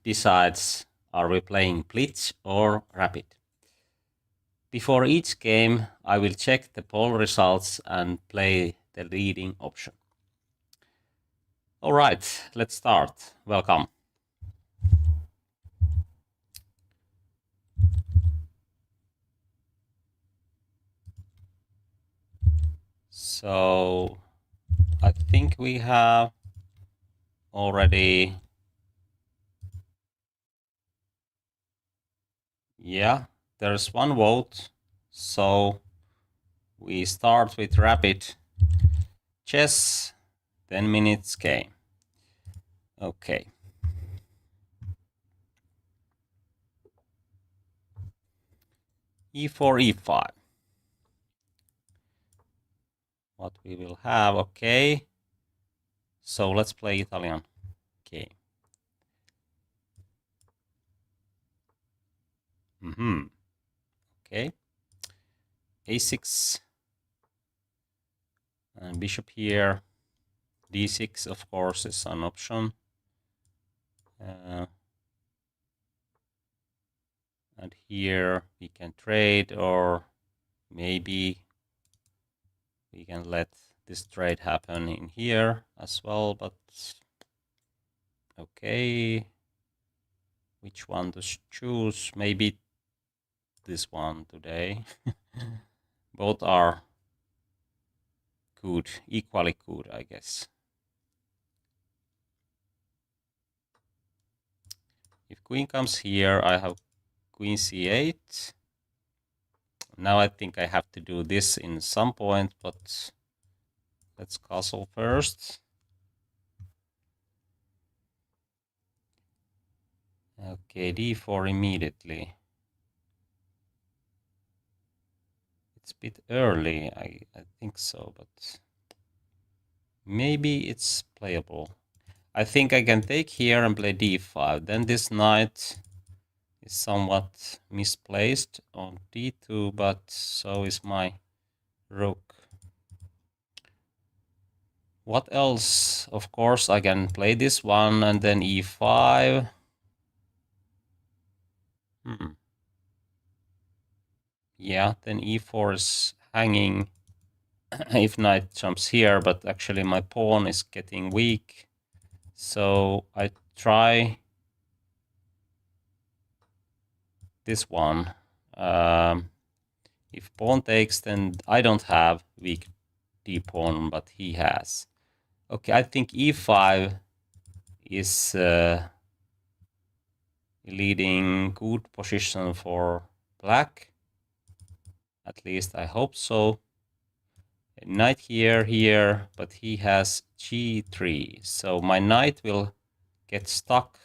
besides are we playing Blitz or Rapid? Before each game, I will check the poll results and play the leading option. All right, let's start. Welcome. So I think we have already, yeah, there's one vote. So we start with Rapid Chess, 10 minutes game. Okay. E4, E5. What we will have, okay. So let's play Italian game. Okay. A6 and bishop here. D6, of course, is an option. And here we can trade, or maybe we can let this trade happen in here as well, but okay. Which one to choose? Maybe this one today. Both are good, equally good, I guess. If queen comes here, I have queen c8. Now I think I have to do this in some point, but let's castle first. Okay, d4 immediately. It's a bit early, I think so, but maybe it's playable. I think I can take here and play d5. Then this knight is somewhat misplaced on d2, but so is my rook. What else? Of course, I can play this one and then e5. Yeah, then e4 is hanging if knight jumps here, but actually my pawn is getting weak. So I try this one. If pawn takes, then I don't have weak d-pawn, but he has. Okay, I think e5 is leading good position for black. At least I hope so. Knight here, but he has g3. So my knight will get stuck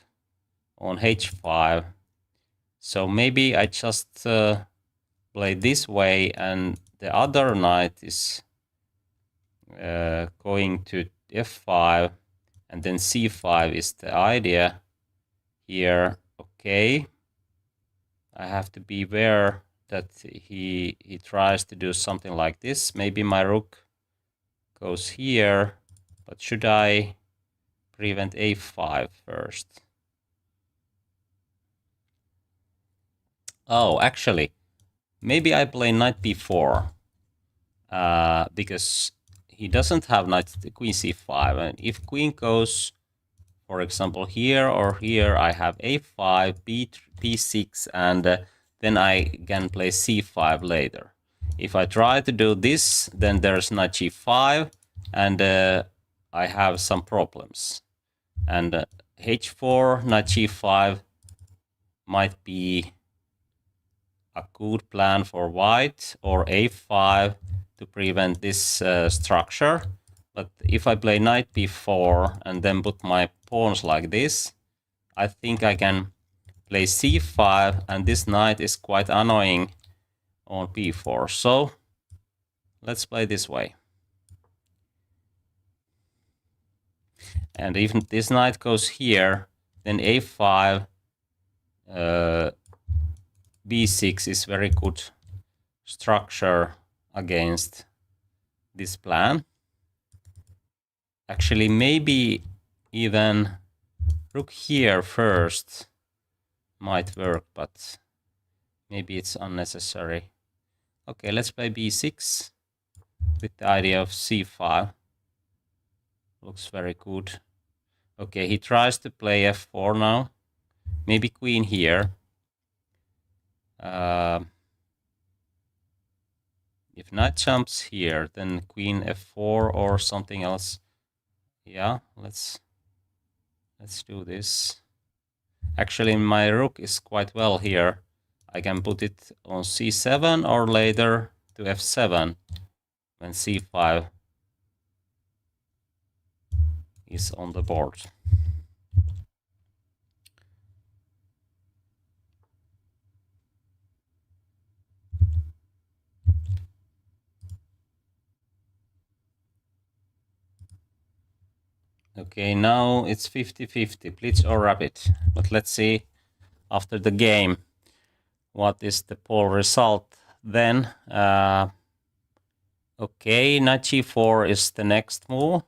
on h5. So maybe I just play this way, and the other knight is going to f5, and then c5 is the idea here. Okay, I have to be aware that he tries to do something like this. Maybe my rook goes here, but should I prevent a5 first? Oh, actually, maybe I play knight b4 because he doesn't have knight queen c5, and if queen goes, for example, here or here, I have a5, b6, and then I can play c5 later. If I try to do this, then there's knight g5, and I have some problems. And h4, knight g5 might be a good plan for white, or a5 to prevent this structure. But if I play knight b4 and then put my pawns like this, I think I can play c5, and this knight is quite annoying on b4. So let's play this way. And if this knight goes here, then a5, b6 is very good structure against this plan. Actually, maybe even Rook here first might work, but maybe it's unnecessary. Okay, let's play b6 with the idea of c5. Looks very good. Okay, he tries to play f4 now. Maybe queen here. If knight jumps here, then queen f4 or something else. Yeah, let's do this. Actually, my rook is quite well here. I can put it on c7 or later to f7 when c5 is on the board. Okay, now it's 50-50, Blitz or Rabbit. But let's see after the game what is the poll result then. Okay, knight g4 is the next move.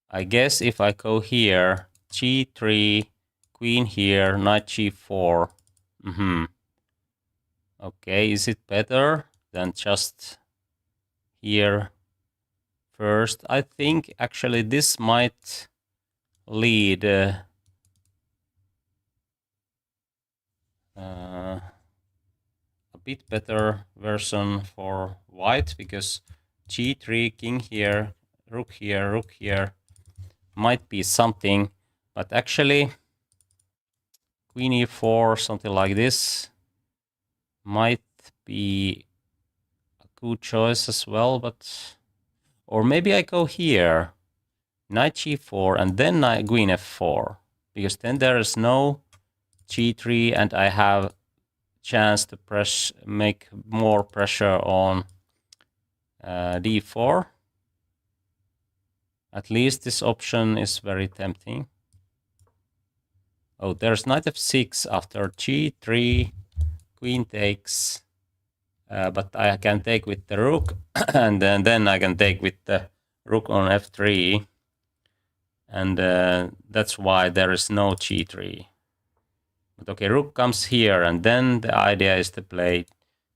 I guess if I go here, g3, queen here, knight g4. Okay, is it better than just here first? I think actually this might lead a bit better version for white, because g3, king here, rook here might be something, but actually queen e4, something like this, might be a good choice as well. But or maybe I go here, knight g4 and then queen f4, because then there is no g3 and I have chance to make more pressure on d4. At least this option is very tempting. Oh, there's knight f6 after g3, queen takes, but I can take with the rook, and then I can take with the rook on f3, and that's why there is no g3. But okay, rook comes here, and then the idea is to play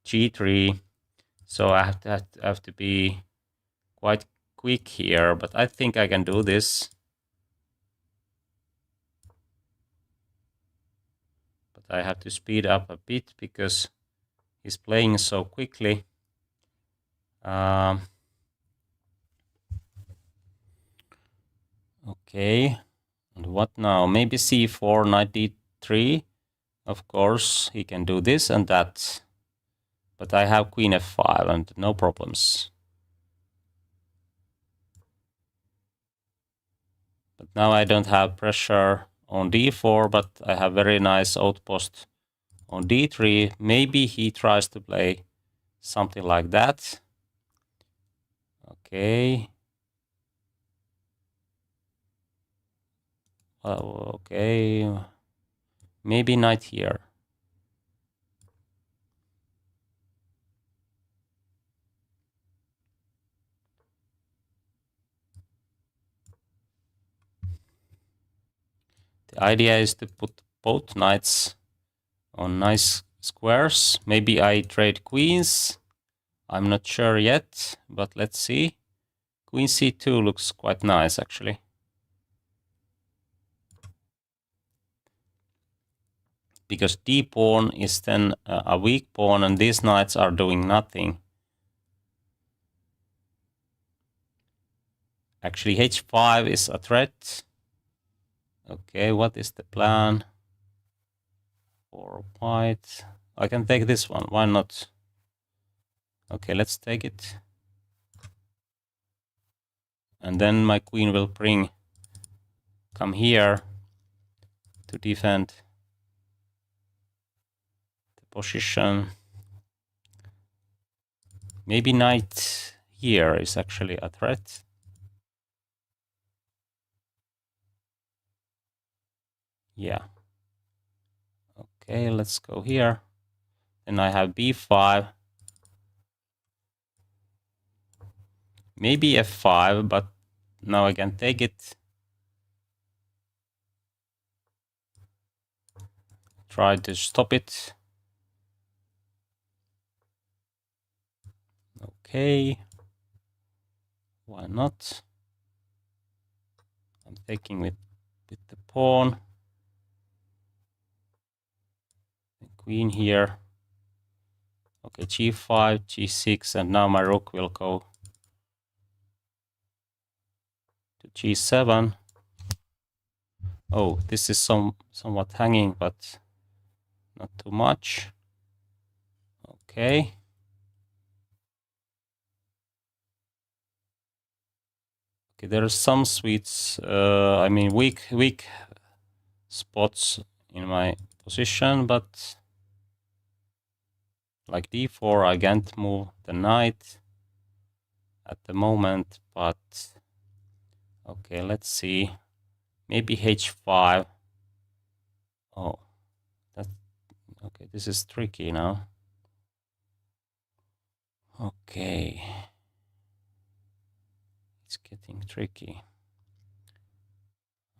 g3, so I have to be quite quick here, but I think I can do this. But I have to speed up a bit because he's playing so quickly. Okay, and what now? Maybe c4, knight d3. Of course, he can do this and that. But I have queen f5 and no problems. But now I don't have pressure on d4, but I have very nice outpost on d3. Maybe he tries to play something like that. Okay. Okay. Maybe knight here. The idea is to put both knights on nice squares. Maybe I trade queens. I'm not sure yet, but let's see. Queen c2 looks quite nice, actually. Because d pawn is then a weak pawn, and these knights are doing nothing. Actually, h5 is a threat. Okay, what is the plan for white? I can take this one, why not? Okay, let's take it. And then my queen will come here to defend the position. Maybe knight here is actually a threat. Yeah. Okay, let's go here. Then I have b5. Maybe f5, but now I can take it. try to stop it. Okay. Why not? I'm taking with the pawn. The queen here. Okay, g5, g6, and now my rook will go to g7. Oh, this is somewhat hanging, but not too much. Okay. Okay, there are some sweets, I mean weak spots in my position, but like d4, I can't move the knight at the moment, but okay, let's see. Maybe h5. Oh, that's okay. This is tricky now. Okay, it's getting tricky.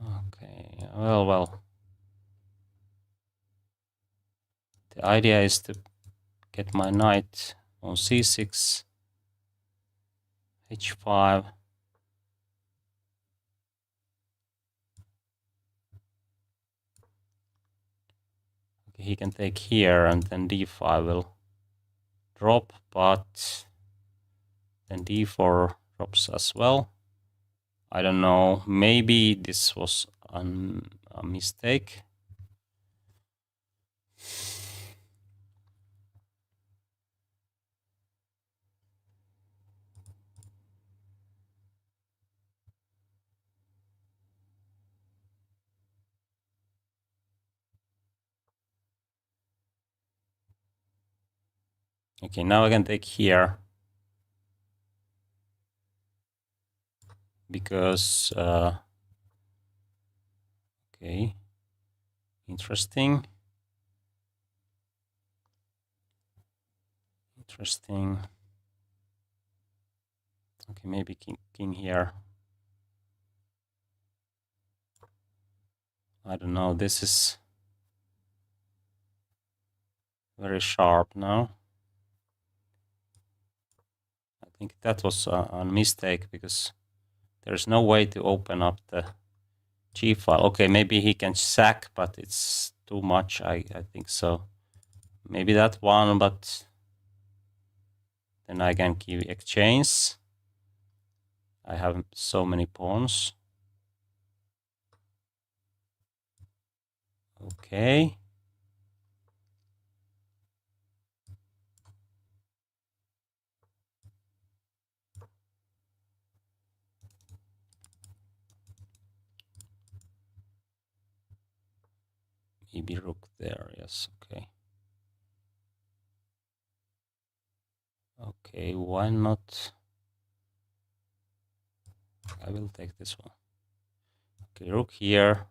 Okay, well. The idea is to get my knight on c6, h5. Okay, he can take here, and then d5 will drop, but then d4 drops as well. I don't know, maybe this was a mistake. Okay, now I can take here because okay, interesting. Okay, maybe king here. I don't know, this is very sharp now. I think that was a mistake because there's no way to open up the G file. Okay, maybe he can sack, but it's too much, I think so. Maybe that one, but then I can keep exchange. I have so many pawns. Okay. Maybe rook there, yes, okay. Okay, why not? I will take this one. Okay, rook here.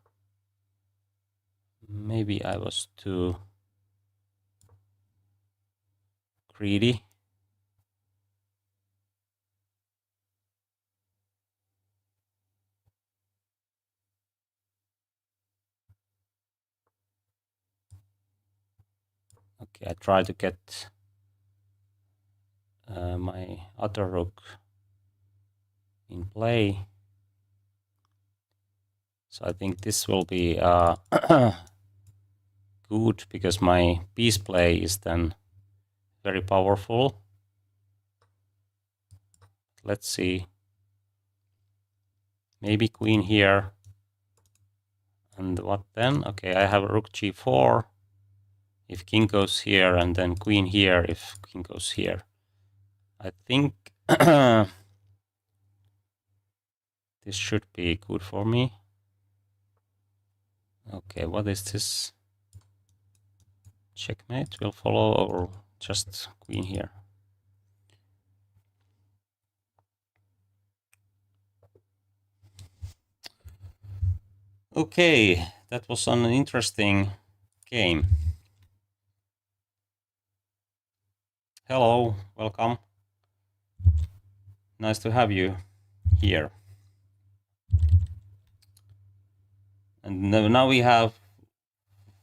Maybe I was too greedy. Okay, I try to get my other rook in play. So I think this will be good because my piece play is then very powerful. Let's see. Maybe queen here. And what then? Okay, I have rook g4. If king goes here, and then queen here if king goes here. I think this should be good for me. Okay, what is this? Checkmate will follow, or just queen here? Okay, that was an interesting game. Hello, welcome. Nice to have you here. And now we have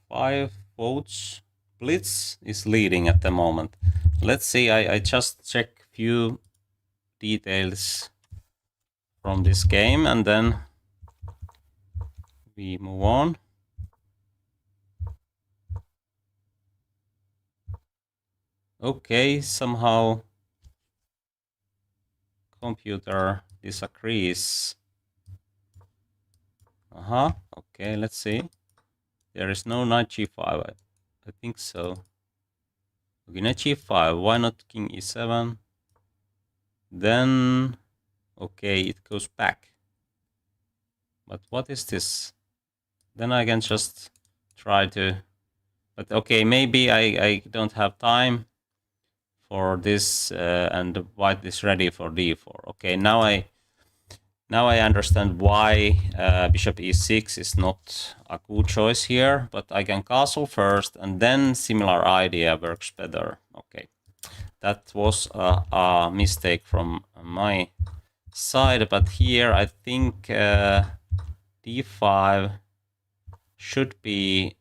5 quotes. Blitz is leading at the moment. Let's see, I just check few details from this game and then we move on. Okay, somehow computer disagrees. Okay, let's see. There is no knight g5. I think so. Okay, knight g5. Why not king e7? Then, okay, it goes back. But what is this? Then I can just try to... But okay, maybe I don't have time for this and white is ready for d4. Okay, now I understand why bishop e6 is not a good choice here, but I can castle first and then similar idea works better. Okay, that was a mistake from my side, but here I think d5 should be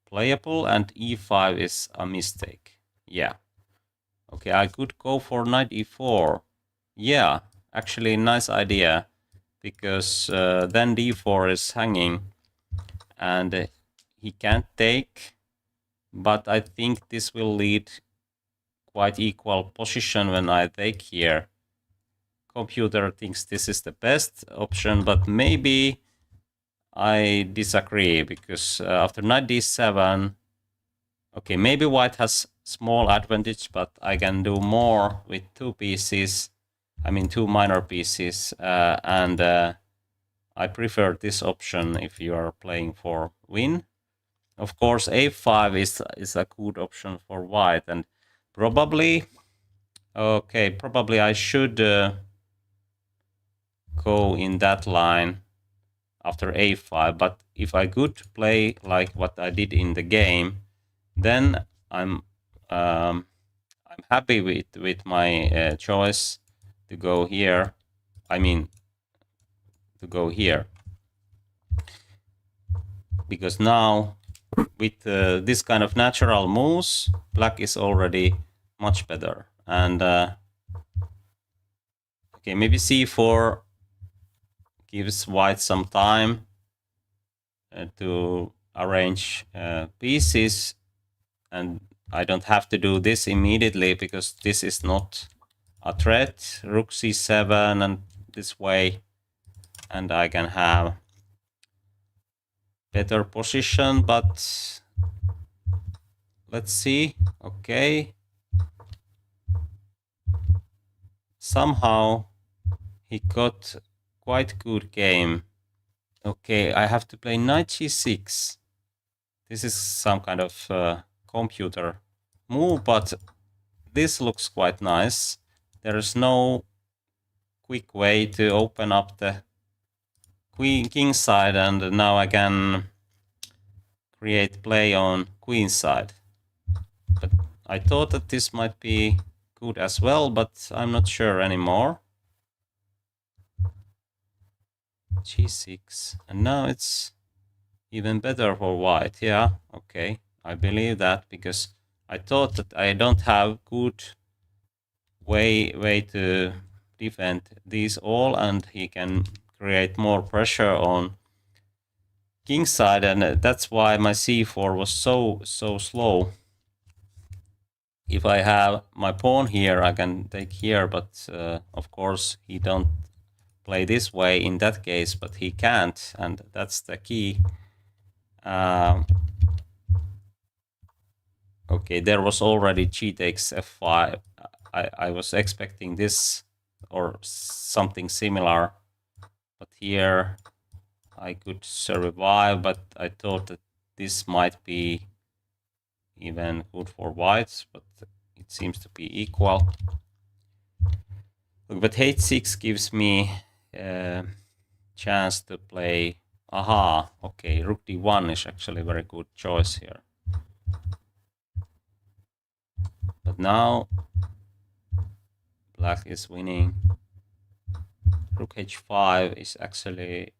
playable and e5 is a mistake. Yeah. Okay, I could go for knight e4. Yeah, actually nice idea, because then d4 is hanging and he can't take, but I think this will lead quite equal position when I take here. Computer thinks this is the best option, but maybe I disagree, because after knight d7, okay, maybe white has small advantage, but I can do more with two pieces. I mean, two minor pieces, and I prefer this option if you are playing for win. Of course, a5 is a good option for white, and probably, okay, probably I should go in that line after a5, but if I could play like what I did in the game, then I'm happy with my choice to go here. I mean, to go here, because now with this kind of natural moves, black is already much better. And okay, maybe c4 gives white some time to arrange pieces, and I don't have to do this immediately because this is not a threat. Rook c7 and this way, and I can have better position, but let's see. Okay, somehow he got quite good game. Okay, I have to play knight g6. This is some kind of computer move, but this looks quite nice. There is no quick way to open up the king side, and now I can create play on queen side. But I thought that this might be good as well, but I'm not sure anymore. g6, and now it's even better for white. Yeah, okay, I believe that, because I thought that I don't have good way to defend these all, and he can create more pressure on king side, and that's why my c4 was so slow. If I have my pawn here, I can take here, but of course he don't play this way in that case, but he can't, and that's the key. Okay, there was already g takes f5. I was expecting this or something similar, but here I could survive, but I thought that this might be even good for whites, but it seems to be equal. But h6 gives me a chance to play. Okay, rook d1 is actually a very good choice here. But now black is winning. Rook h5 is actually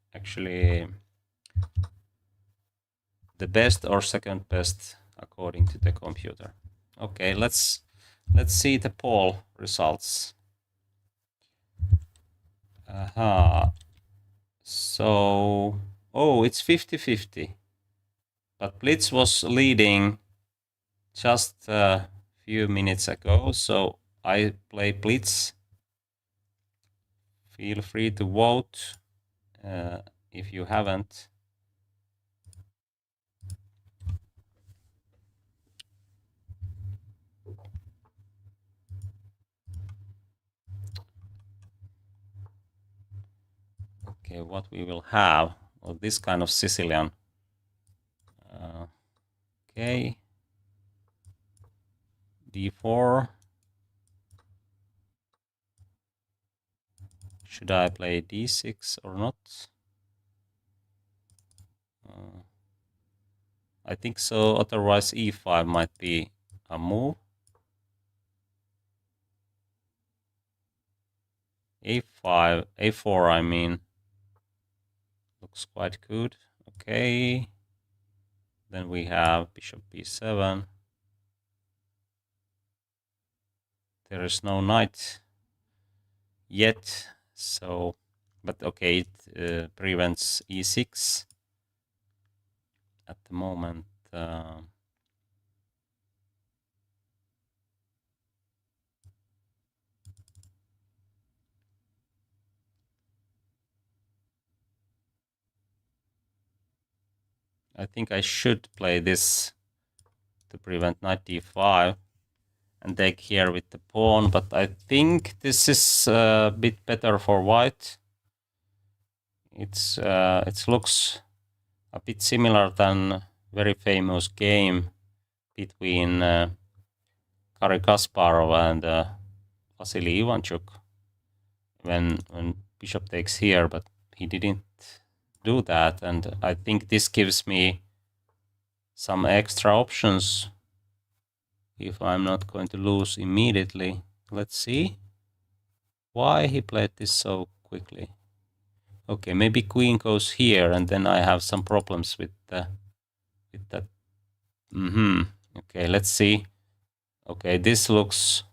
the best or second best according to the computer. Okay, let's see the poll results. So, oh, it's 50-50. But Blitz was leading just a few minutes ago, so I play Blitz. Feel free to vote if you haven't. Okay, what we will have? Well, this kind of Sicilian. Okay. D4. Should I play D6 or not? I think so, otherwise E5 might be a move. A5, A4 I mean. Looks quite good. Okay. Then we have bishop B7. There is no knight yet, so, but okay, it prevents E6 at the moment. I think I should play this to prevent knight D5 and take here with the pawn, but I think this is a bit better for white. It looks a bit similar than very famous game between Garry Kasparov and Vasily Ivanchuk when bishop takes here, but he didn't do that, and I think this gives me some extra options if I'm not going to lose immediately. Let's see why he played this so quickly. Okay, maybe queen goes here, and then I have some problems with that. Okay, let's see. Okay, this looks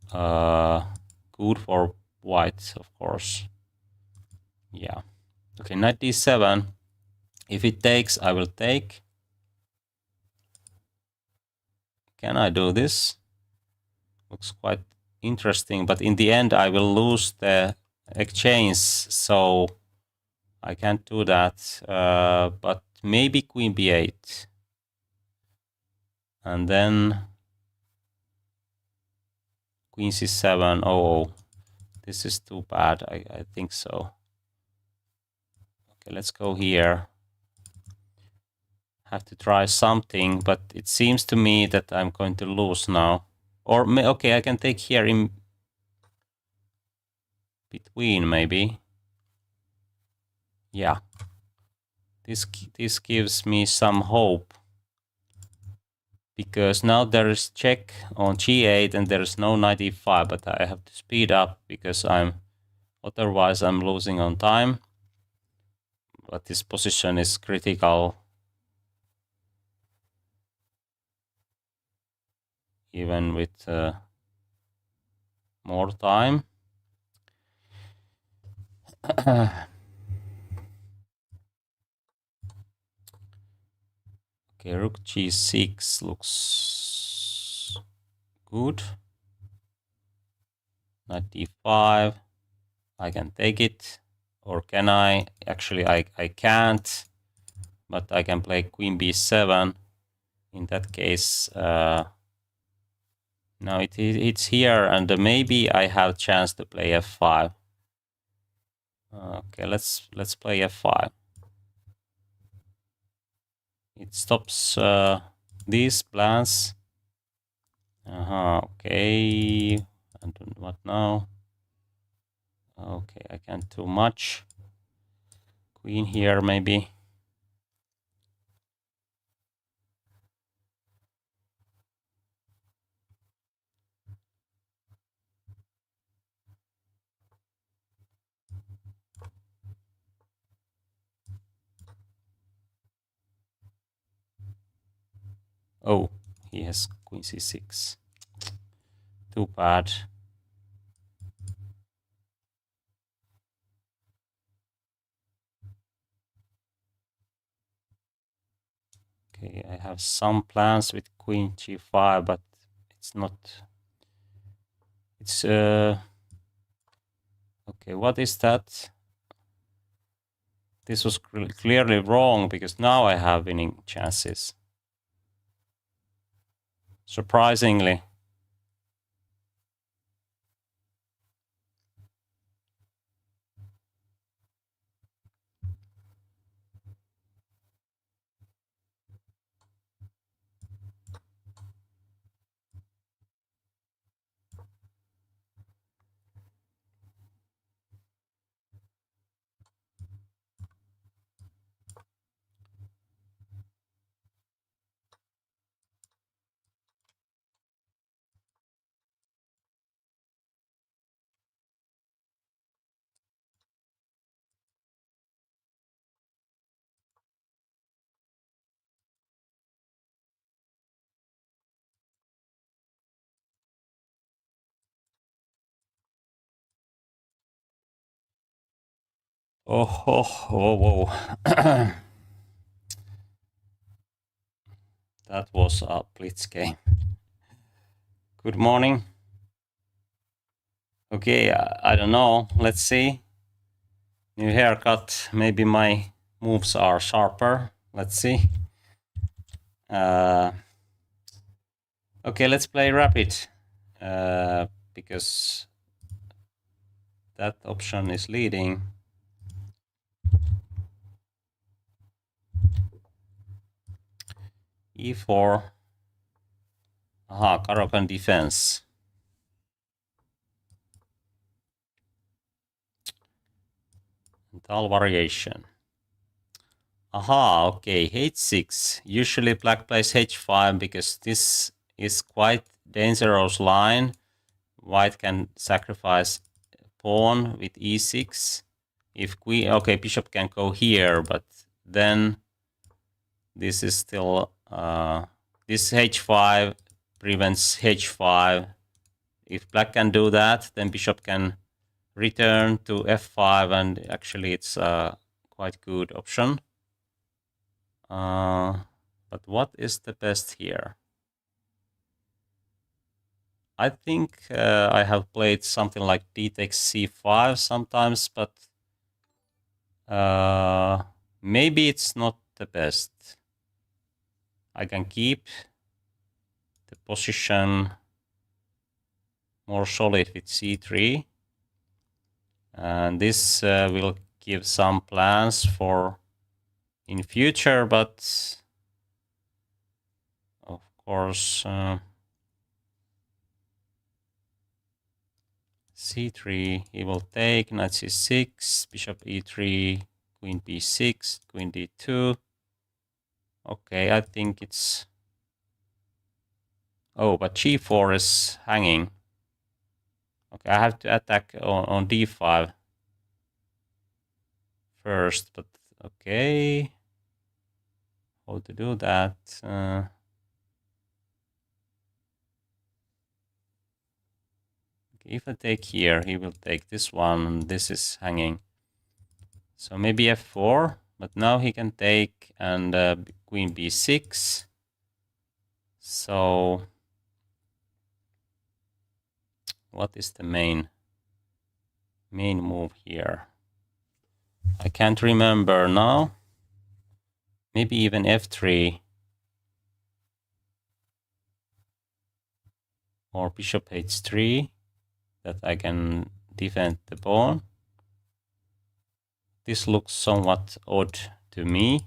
good for white, of course. Yeah. Okay, knight d7. If it takes, I will take. Can I do this? Looks quite interesting, but in the end I will lose the exchange, so I can't do that. But maybe queen b8. And then queen c7. Oh, this is too bad. I think so. Okay, let's go here. Have to try something, but it seems to me that I'm going to lose now. Or, okay, I can take here in between, maybe. Yeah. This gives me some hope. Because now there is check on g8 and there is no knight e5, but I have to speed up because otherwise I'm losing on time. But this position is critical. Even with more time. Okay, rook g6 looks good. Knight d5. I can take it. Or can I? Actually, I can't. But I can play queen b7. In that case, now it's here, and maybe I have chance to play f5. Okay, let's play f5. It stops these plans. Okay. And what now? Okay, I can't do much. Queen here, maybe. Oh, he has queen c6. Too bad. Okay, I have some plans with queen g5, but it's not. It's okay. What is that? This was clearly wrong because now I have winning chances. Surprisingly. Whoa. That was a Blitz game. Good morning. Okay, I don't know. Let's see. New haircut. Maybe my moves are sharper. Let's see. Okay, let's play rapid. Because that option is leading. E4. Aha, Caro-Kann defense. Dull variation. Aha, okay, h6. Usually black plays h5 because this is quite dangerous line. White can sacrifice pawn with e6. If queen, okay, bishop can go here, but then this is still, this h5 prevents h5. If black can do that, then bishop can return to f5, and actually it's a quite good option. But what is the best here? I think I have played something like d takes c5 sometimes, but maybe it's not the best. I can keep the position more solid with c3. And this will give some plans for in future, but of course c3, he will take, knight c6, bishop e3, queen b6, queen d2. Okay, I think it's... Oh, but g4 is hanging. Okay, I have to attack on d5 first, but okay. How to do that? If I take here, he will take this one, and this is hanging. So maybe f4, but now he can take, and queen b6. So what is the main move here? I can't remember now. Maybe even f3. Or bishop h3, that I can defend the pawn. This looks somewhat odd to me.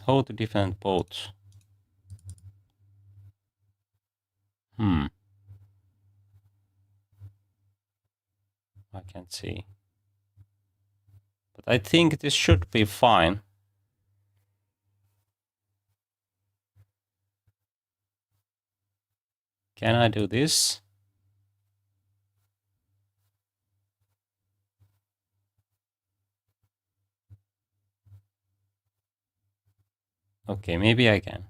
How to defend both? I can't see. But I think this should be fine. Can I do this? Okay, maybe I can.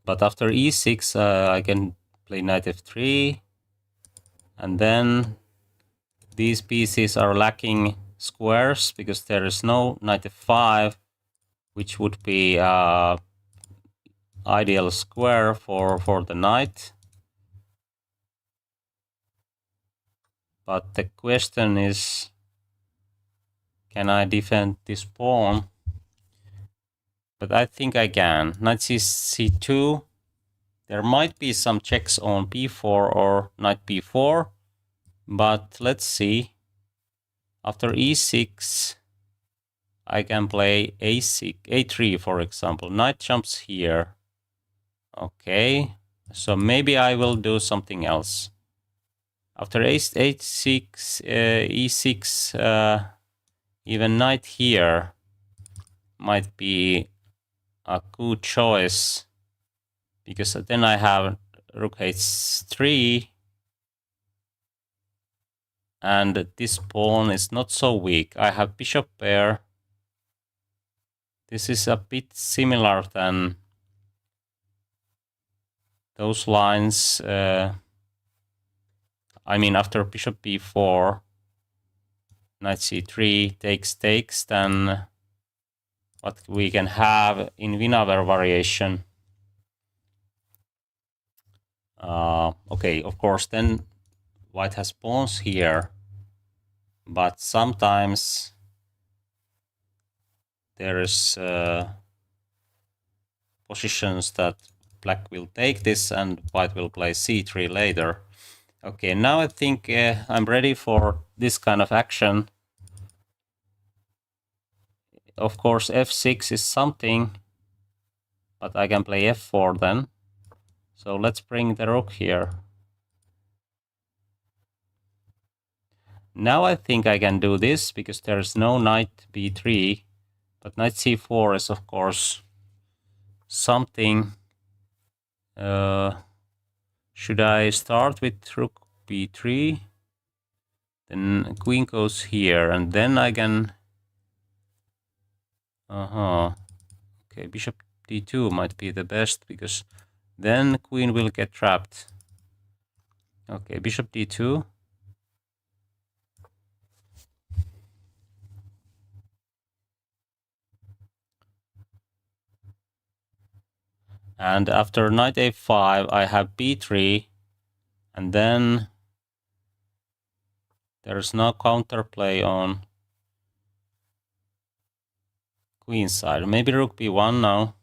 But after e6, I can play knight f3, and then these pieces are lacking squares because there is no knight f5, which would be ideal square for the knight. But the question is, can I defend this pawn? But I think I can. Knight c2. There might be some checks on b4 or knight b4, but let's see. After e6, I can play a6, a3, for example. Knight jumps here. Okay, so maybe I will do something else. After h6, e6, even knight here might be a good choice, because then I have rook h3, and this pawn is not so weak. I have bishop pair. This is a bit similar than those lines. I mean, after bishop b4, knight c3 takes, then what we can have in Winawer variation. Okay, of course, then white has pawns here, but sometimes there is positions that black will take this and white will play c3 later. Okay, now I think I'm ready for this kind of action. Of course, f6 is something, but I can play f4 then. So let's bring the rook here. Now I think I can do this because there's no knight b3, but knight c4 is of course something. Should I start with rook b3? Then queen goes here, and then I can... Okay, bishop d2 might be the best, because then queen will get trapped. Okay, bishop d2. And after knight a5, I have b3, and then there's no counterplay on queen side. Maybe rook b1 now.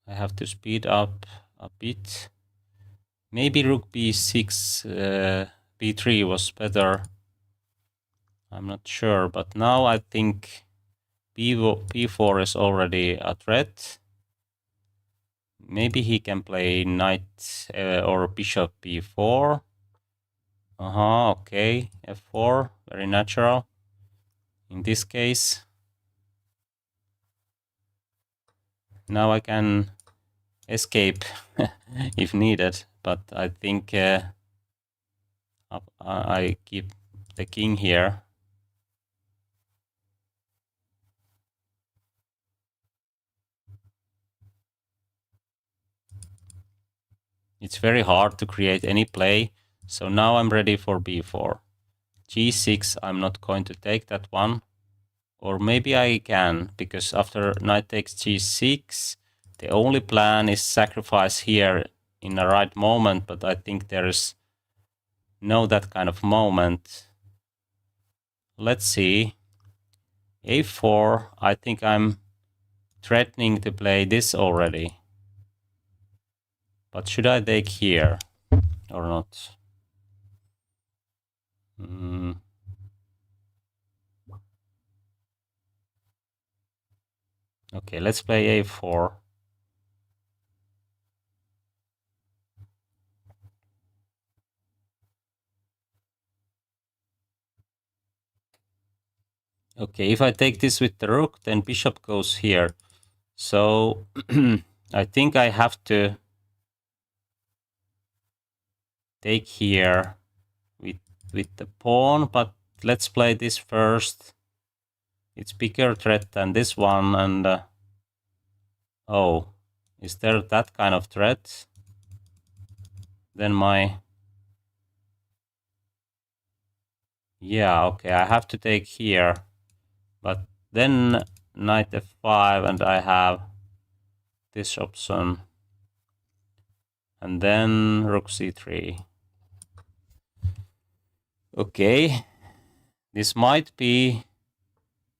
I have to speed up a bit. Maybe rook b6, b3 was better. I'm not sure, but now I think b4 is already a threat. Maybe he can play knight or bishop b4. Okay, f4, very natural. In this case, now I can escape if needed, but I think I keep the king here. It's very hard to create any play, so now I'm ready for b4. g6, I'm not going to take that one. Or maybe I can, because after knight takes g6, the only plan is sacrifice here in the right moment, but I think there is no that kind of moment. Let's see. a4, I think I'm threatening to play this already. But should I take here or not? Okay, let's play a4. Okay, if I take this with the rook, then bishop goes here. So I think I have to take here with the pawn, but let's play this first. It's bigger threat than this one, and oh, is there that kind of threat? Then yeah, okay, I have to take here, but then knight f5, and I have this option, and then rook c3. Okay, this might be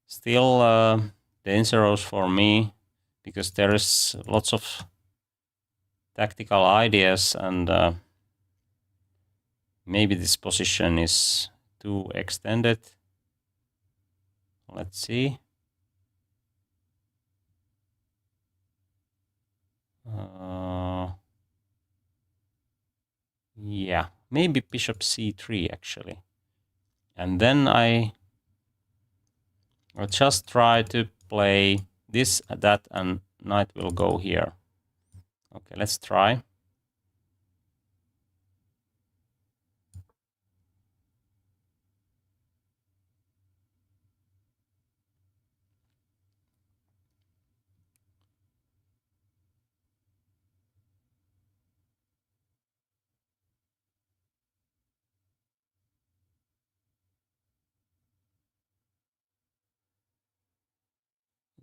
still dangerous for me because there is lots of tactical ideas, and maybe this position is too extended. Let's see. Yeah, maybe bishop c3 actually. And then I'll just try to play this, that, and knight will go here. Okay, let's try.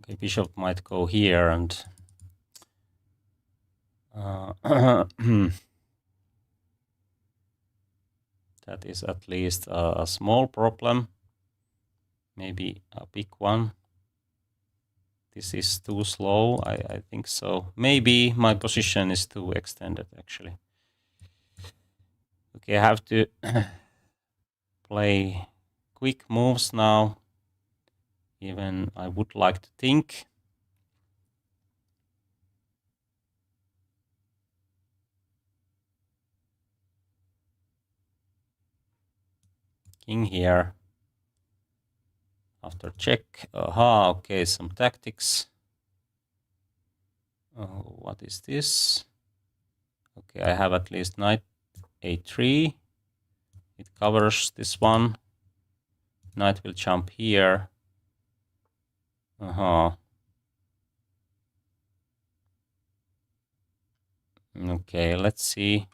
Okay, bishop might go here, and that is at least a small problem, maybe a big one. This is too slow, I think so. Maybe my position is too extended, actually. Okay, I have to play quick moves now. Even I would like to think. King here. After check. Aha, okay, some tactics. Oh, what is this? Okay, I have at least knight a3. It covers this one. Knight will jump here. Aha. Okay, let's see.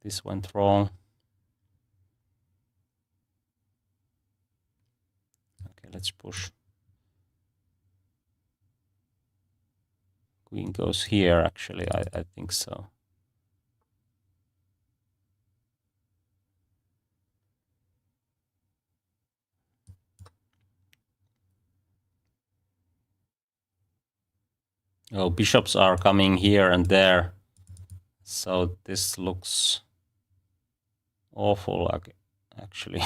This went wrong. Okay, let's push. Queen goes here, actually, I think so. Oh, bishops are coming here and there. So this looks awful, actually.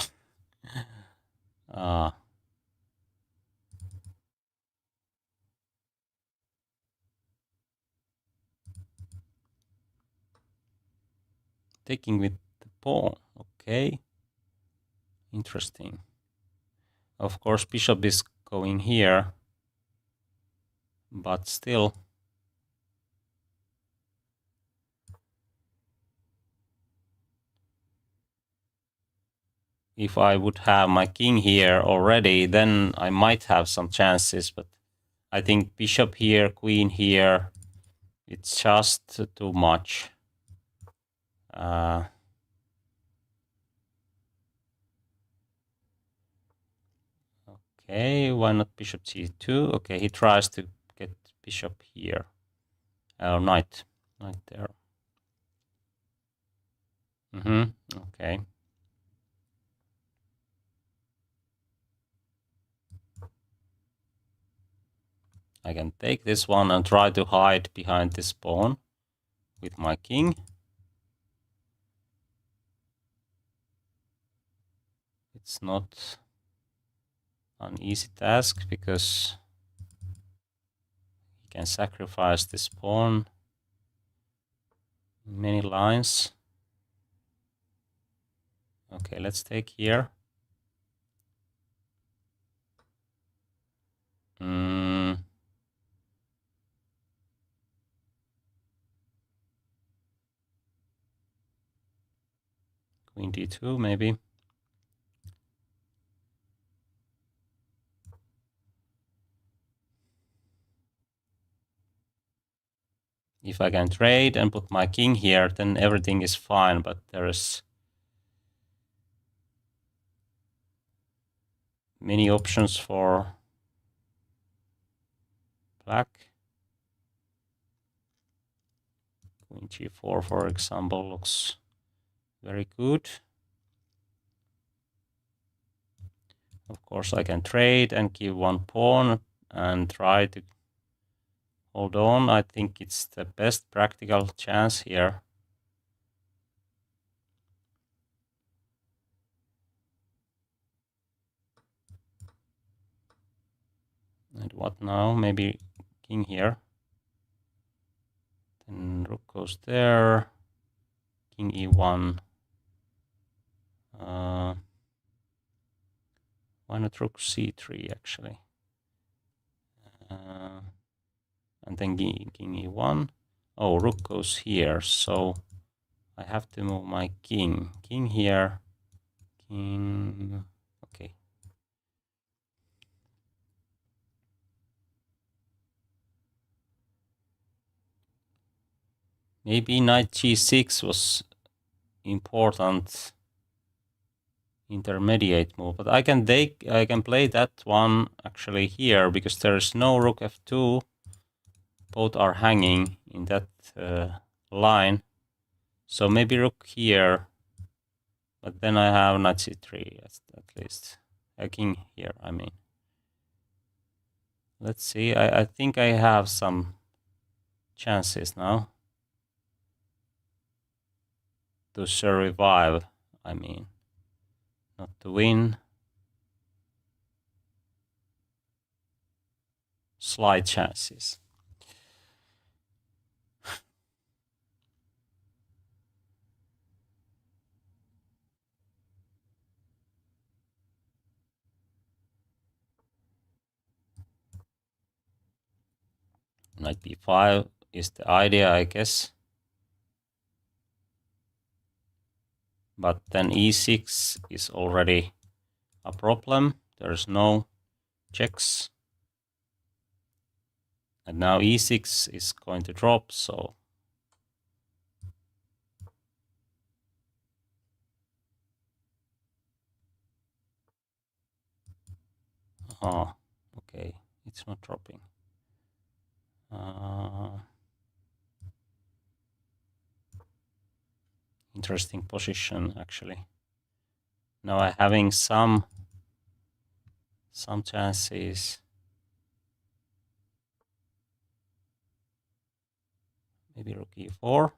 Taking with the pawn. Okay. Interesting. Of course, bishop is going here. But still. If I would have my king here already, then I might have some chances. But I think bishop here, queen here, it's just too much. Okay, why not bishop c2? Okay, he tries to get bishop here. Oh, knight there. Okay. I can take this one and try to hide behind this pawn with my king. It's not an easy task because he can sacrifice this pawn in many lines. Okay, let's take here. Queen d2 maybe. If I can trade and put my king here, then everything is fine, but there is many options for black. Queen g4, for example, looks very good. Of course, I can trade and give one pawn and try to hold on. I think it's the best practical chance here. And what now? Maybe king here. Then rook goes there. King e1. Why not rook c3 actually? And then king e1. Oh, rook goes here, so I have to move my king. King here. King. Okay. Maybe knight g6 was important intermediate move, but I can play that one actually here because there is no rook f2. Both are hanging in that line, so maybe rook here, but then I have knight c3 at least. A king here, I mean. Let's see. I think I have some chances now to survive. I mean, not to win. Slight chances. Knight b5 is the idea, I guess. But then e6 is already a problem. There's no checks. And now e6 is going to drop, so okay, it's not dropping. Interesting position actually. Now I'm having some chances. Maybe rook e4.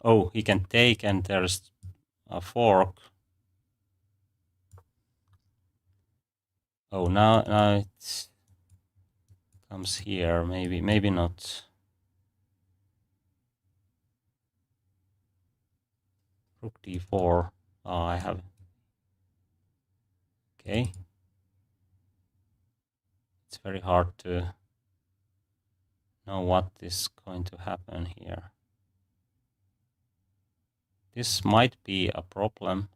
Oh, he can take and there's a fork. Oh, now it comes here. Maybe not. Rook d4. Oh, I have. Okay. It's very hard to know what is going to happen here. This might be a problem.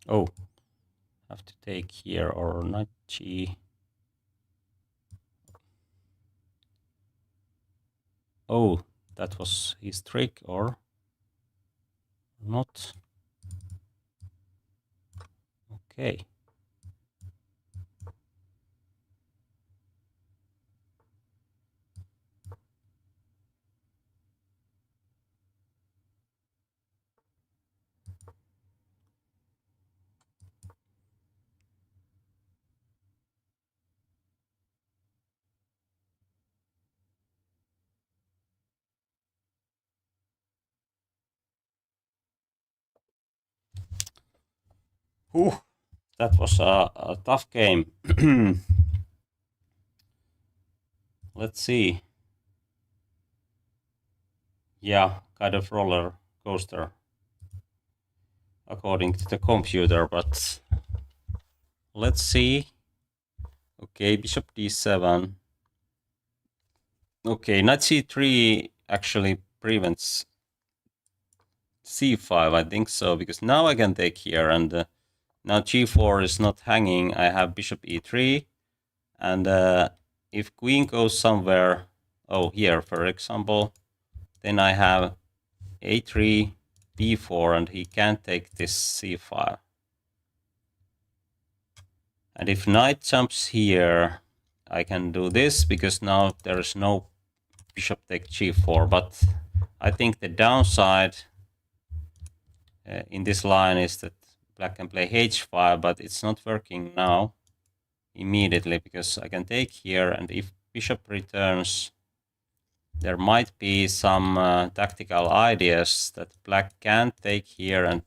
Oh, have to take here or knight g. Oh, that was his trick or not. Okay. Whew, that was a tough game. Let's see. Yeah, kind of roller coaster, according to the computer, but let's see. Okay, bishop d7. Okay, knight c3 actually prevents c5, I think so, because now I can take here, and now g4 is not hanging. I have bishop e3, and if queen goes somewhere, oh, here, for example, then I have a3, b4, and he can't take this c5. And if knight jumps here, I can do this, because now there is no bishop take g4, but I think the downside in this line is that black can play h5, but it's not working now immediately, because I can take here, and if bishop returns, there might be some tactical ideas that black can take here and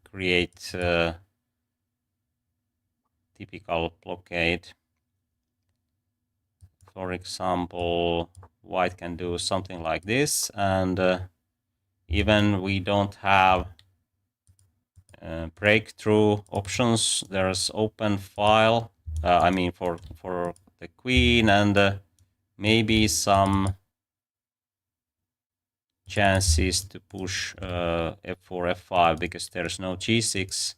create typical blockade. For example, white can do something like this, and even we don't have breakthrough options. There's open file. I mean, for the queen, and maybe some chances to push f4, f5, because there's no g6,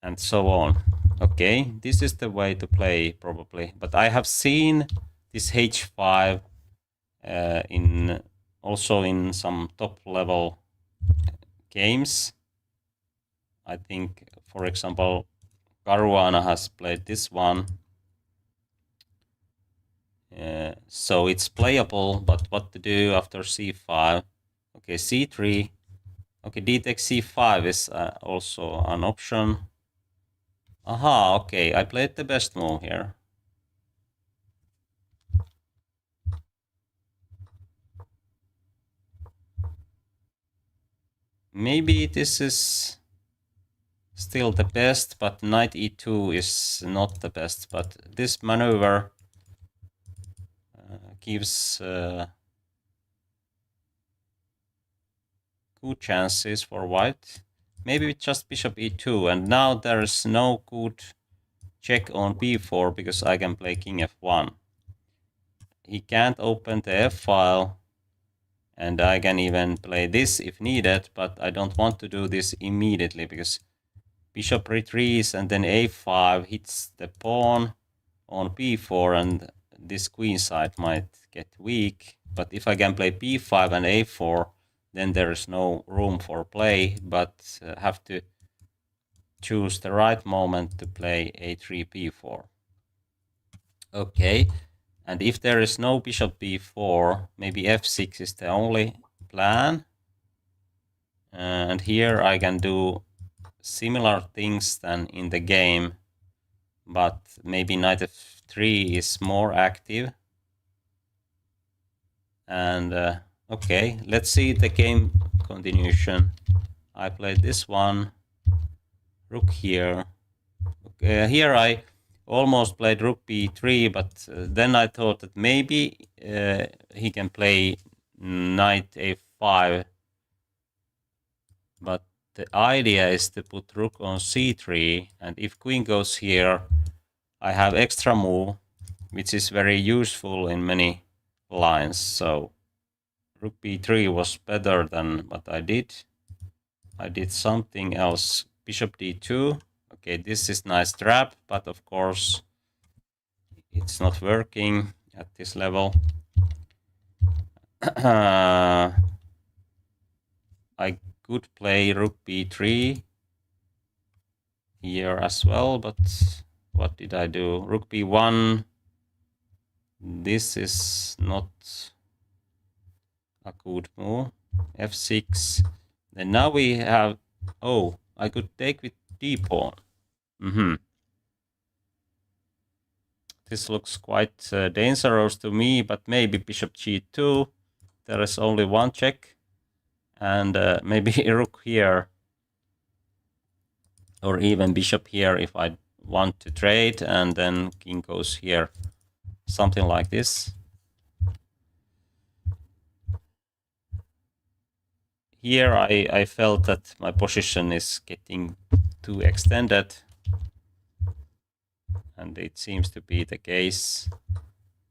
and so on. Okay, this is the way to play probably. But I have seen this h5 also in some top level games. I think, for example, Caruana has played this one. So it's playable, but what to do after c5? Okay, c3. Okay, d takes c5 is also an option. Aha, okay, I played the best move here. Maybe this is still the best, but knight e2 is not the best. But this maneuver gives good chances for white. Maybe just bishop e2, and now there's no good check on b4 because I can play king f1. He can't open the f file, and I can even play this if needed, but I don't want to do this immediately because bishop retreats and then a5 hits the pawn on b4, and this queen side might get weak. But if I can play b5 and a4, then there is no room for play, but have to choose the right moment to play a3, b4. Okay, and if there is no bishop b4, maybe f6 is the only plan. And here I can do similar things than in the game, but maybe knight f3 is more active. And okay, let's see the game continuation. I played this one, rook here. Here I almost played rook b3, but then I thought that maybe he can play knight a5. But the idea is to put rook on c3, and if queen goes here, I have extra move, which is very useful in many lines. So rook b3 was better than what I did. I did something else. Bishop d2. Okay, this is nice trap, but of course it's not working at this level. I could play rook b3 here as well, but what did I do? Rook b1. This is not a good move. f6. Then now we have, oh, I could take with d-pawn. This looks quite dangerous to me, but maybe bishop g2. There is only one check, and maybe rook here. or even bishop here if I want to trade, and then king goes here, something like this. Here I felt that my position is getting too extended, and it seems to be the case.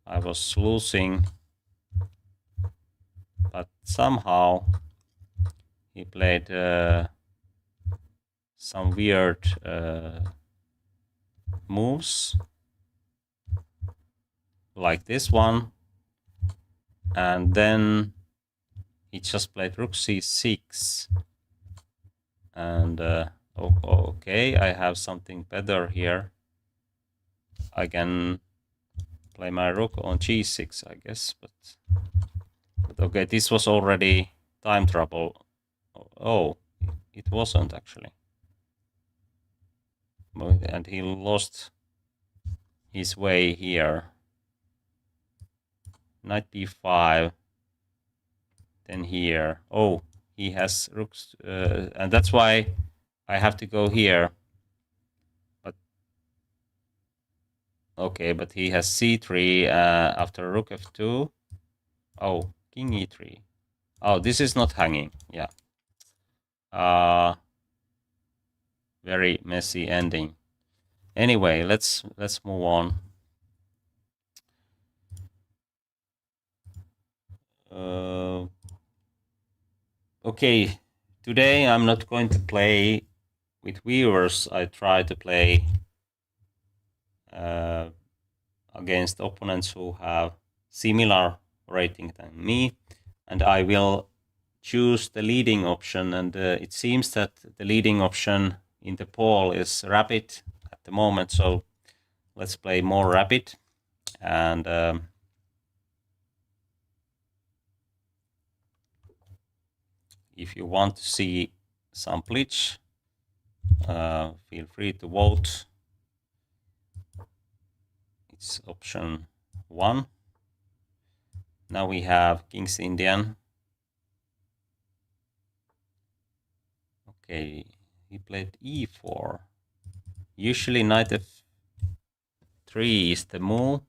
I was losing, but somehow he played some weird moves, like this one, and then he just played rook c6, and okay, I have something better here. I can play my rook on g6, I guess, but okay, this was already time trouble. Oh, it wasn't actually. And he lost his way here. Knight b5, then here. Oh, he has rooks, and that's why I have to go here. But okay, but he has c3 after rook f2. Oh, king e3. Oh, this is not hanging. Yeah. Very messy ending. Anyway, let's move on. Okay, today I'm not going to play with viewers. I try to play against opponents who have similar rating than me, and I will choose the leading option, and it seems that the leading option in the poll is rapid at the moment, so let's play more rapid. And if you want to see some Blitz, feel free to vote. It's option 1. Now we have King's Indian. Okay, he played e4. Usually knight f3 is the move,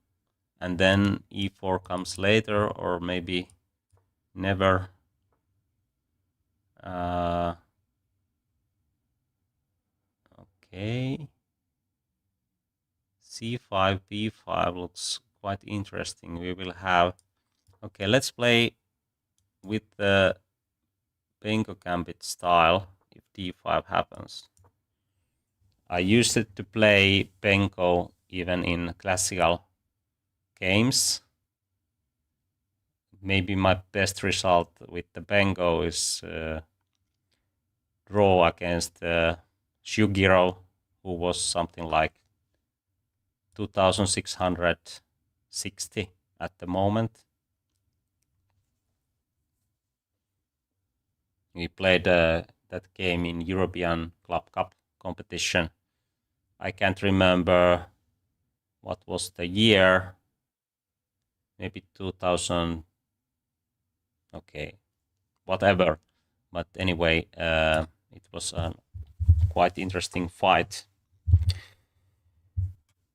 and then e4 comes later, or maybe never. Okay. c5, b5 looks quite interesting. We will have... Okay, let's play with the Benko Gambit style if d5 happens. I used it to play Benko even in classical games. Maybe my best result with the Benko is draw against Shugiro, who was something like 2660 at the moment. We played that game in European Club Cup competition. I can't remember what was the year. Maybe 2000. Okay, whatever. But anyway, it was a quite interesting fight.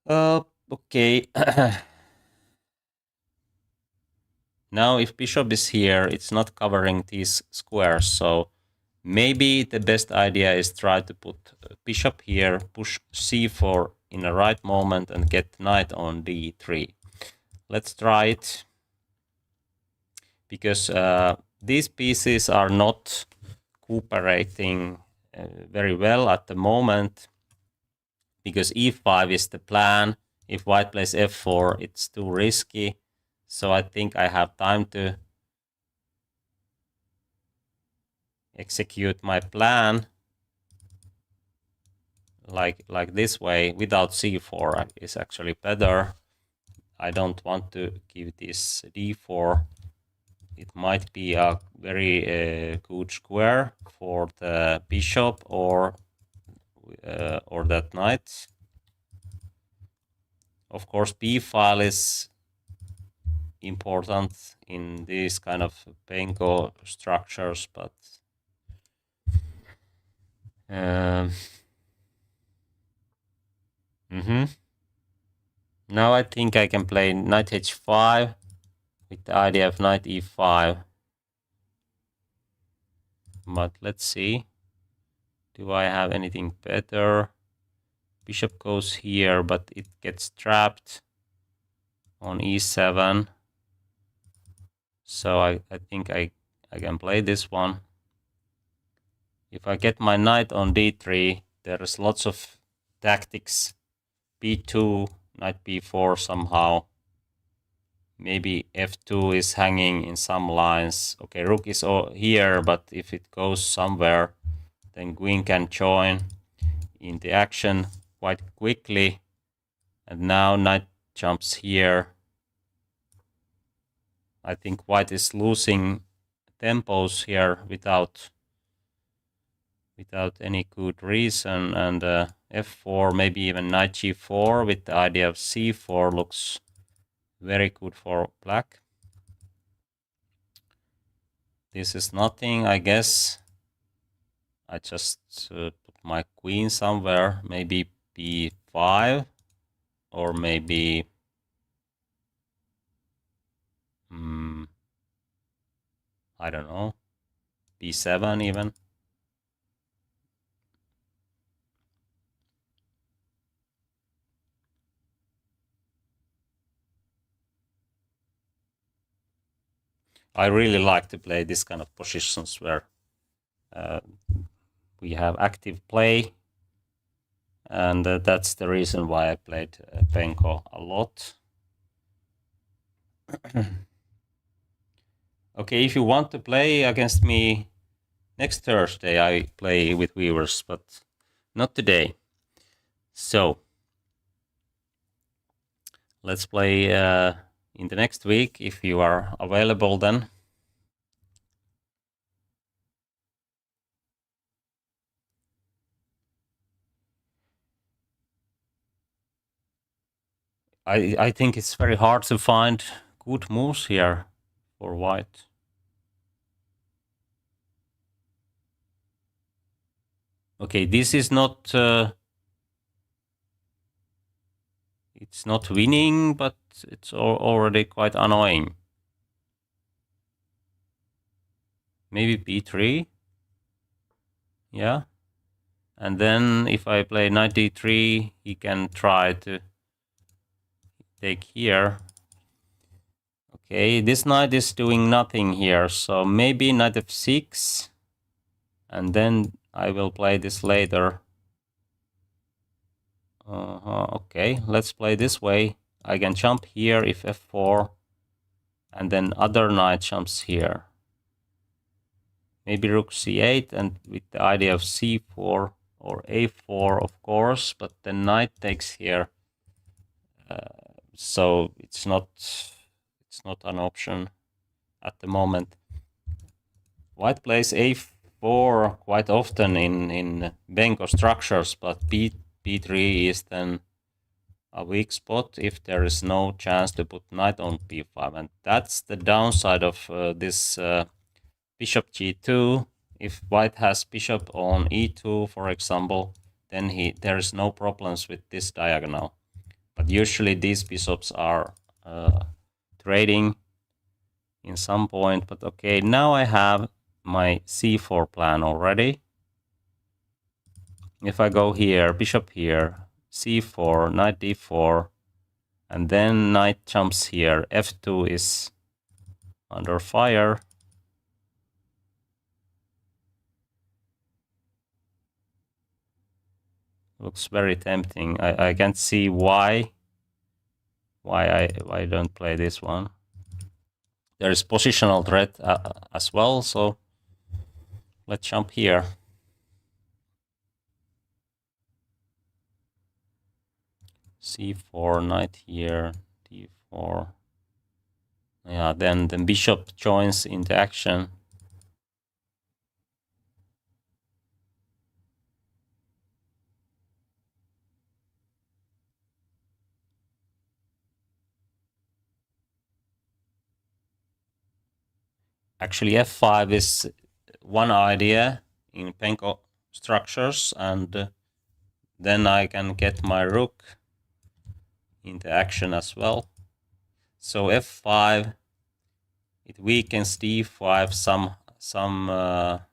Okay. Now, if bishop is here, it's not covering these squares, so maybe the best idea is try to put bishop here, push c4 in the right moment, and get knight on d3. Let's try it, because these pieces are not cooperating very well at the moment, because e5 is the plan. If white plays f4, it's too risky. So I think I have time to execute my plan like this way without c4 is actually better. I don't want to give this d4. It might be a very good square for the bishop or that knight. Of course, b file is important in these kind of Benko structures, but Now I think I can play knight h5 with the idea of knight e5. But let's see. Do I have anything better? Bishop goes here, but it gets trapped on e7. So I think I can play this one. If I get my knight on d3, there's lots of tactics. b2, knight b4 somehow. Maybe f2 is hanging in some lines. Okay, rook is here, but if it goes somewhere, then queen can join in the action quite quickly. And now knight jumps here. I think white is losing tempos here without any good reason. And f4, maybe even knight g4 with the idea of c4 looks very good for black. This is nothing, I guess. I just put my queen somewhere, maybe b5, or maybe I don't know, b7 even. I really like to play this kind of positions where we have active play, and that's the reason why I played Penko a lot. Okay, if you want to play against me next Thursday, I play with viewers, but not today. So let's play in the next week if you are available then. I think it's very hard to find good moves here for white. Okay, this is not it's not winning, but it's already quite annoying. Maybe b3. Yeah. And then if I play knight d3, he can try to take here. Okay, this knight is doing nothing here, so maybe knight f6. And then I will play this later. Okay, let's play this way. I can jump here if f4, and then other knight jumps here. Maybe rook c8, and with the idea of c4 or a4, of course, but the knight takes here, so it's not an option at the moment. White plays a4 quite often in Benko structures, but b3 is then a weak spot if there is no chance to put knight on b5, and that's the downside of this bishop g2. If white has bishop on e2, for example, then there is no problems with this diagonal. But usually these bishops are trading in some point. But okay, now I have my c4 plan already. If I go here, bishop here, c4, knight d4, and then knight jumps here, f2 is under fire. Looks very tempting. I can't see why I don't play this one. There is positional threat as well, so let's jump here. c4, knight here, d4. Yeah, then the bishop joins into action. Actually, f5 is one idea in Penko structures, and then I can get my rook into action as well. So f5, it weakens d5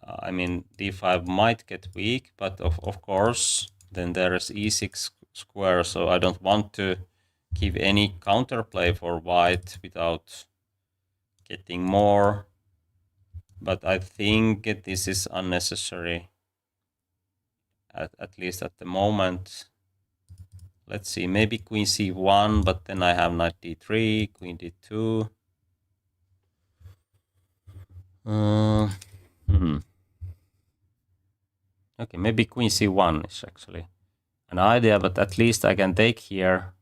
I mean, d5 might get weak, but of course, then there is e6 square, so I don't want to give any counterplay for white without getting more. But I think this is unnecessary, at least at the moment. Let's see, maybe queen c1, but then I have knight d3, queen d2. Okay, maybe queen c1 is actually an idea, but at least I can take here.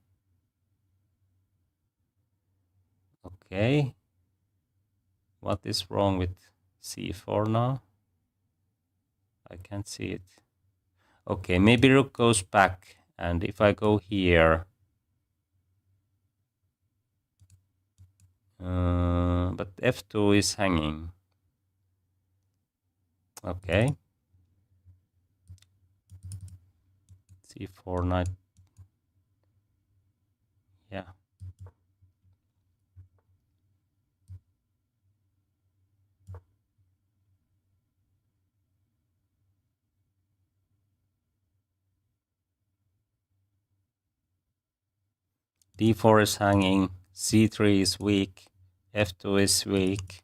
Okay. What is wrong with c4 now? I can't see it. Okay, maybe rook goes back, and if I go here, but f2 is hanging. Okay. c4 knight. Yeah. d4 is hanging, c3 is weak, f2 is weak.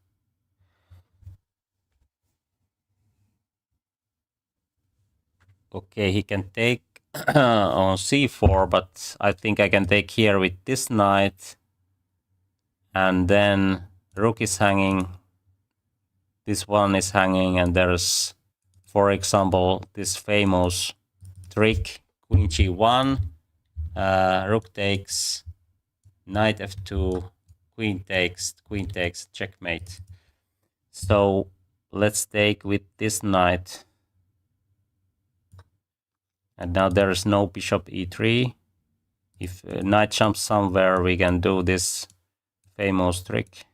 Okay, he can take on c4, but I think I can take here with this knight. And then rook is hanging, this one is hanging, and there's, for example, this famous trick, queen g1, rook takes, knight f2, queen takes, checkmate. So let's take with this knight. And now there is no bishop e3. If knight jumps somewhere, we can do this famous trick.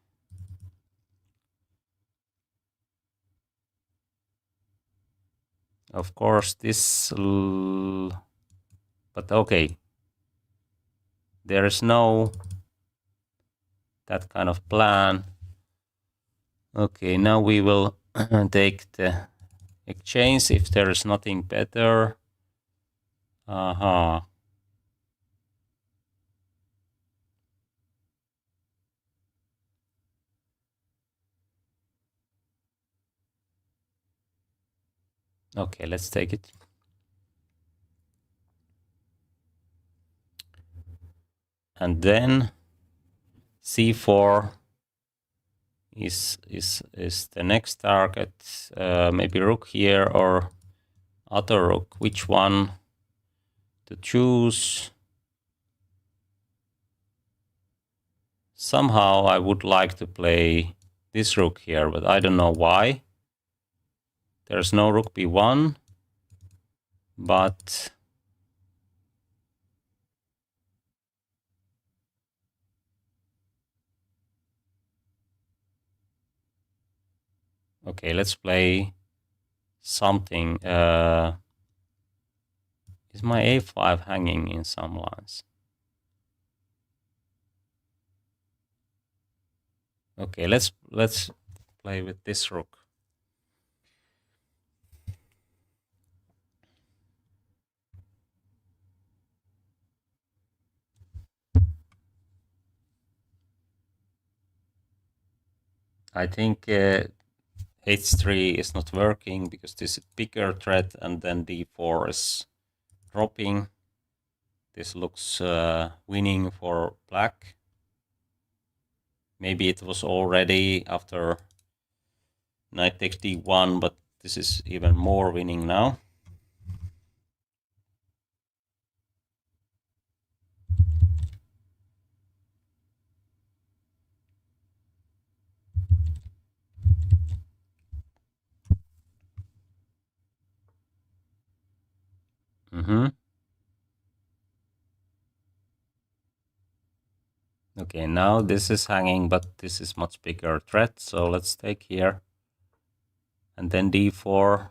Of course, this... But okay. There is no that kind of plan. Okay, now we will take the exchange if there is nothing better. Okay, let's take it. And then c4 is the next target. Maybe rook here or other rook. Which one to choose? Somehow I would like to play this rook here, but I don't know why. There's no rook b1, but okay, let's play something. Is my a5 hanging in some lines? Okay, let's play with this rook. I think h3 is not working because this is a bigger threat, and then d4 is dropping. This looks winning for black. Maybe it was already after knight takes d1, but this is even more winning now. Okay, now this is hanging, but this is much bigger threat, so let's take here. And then d4,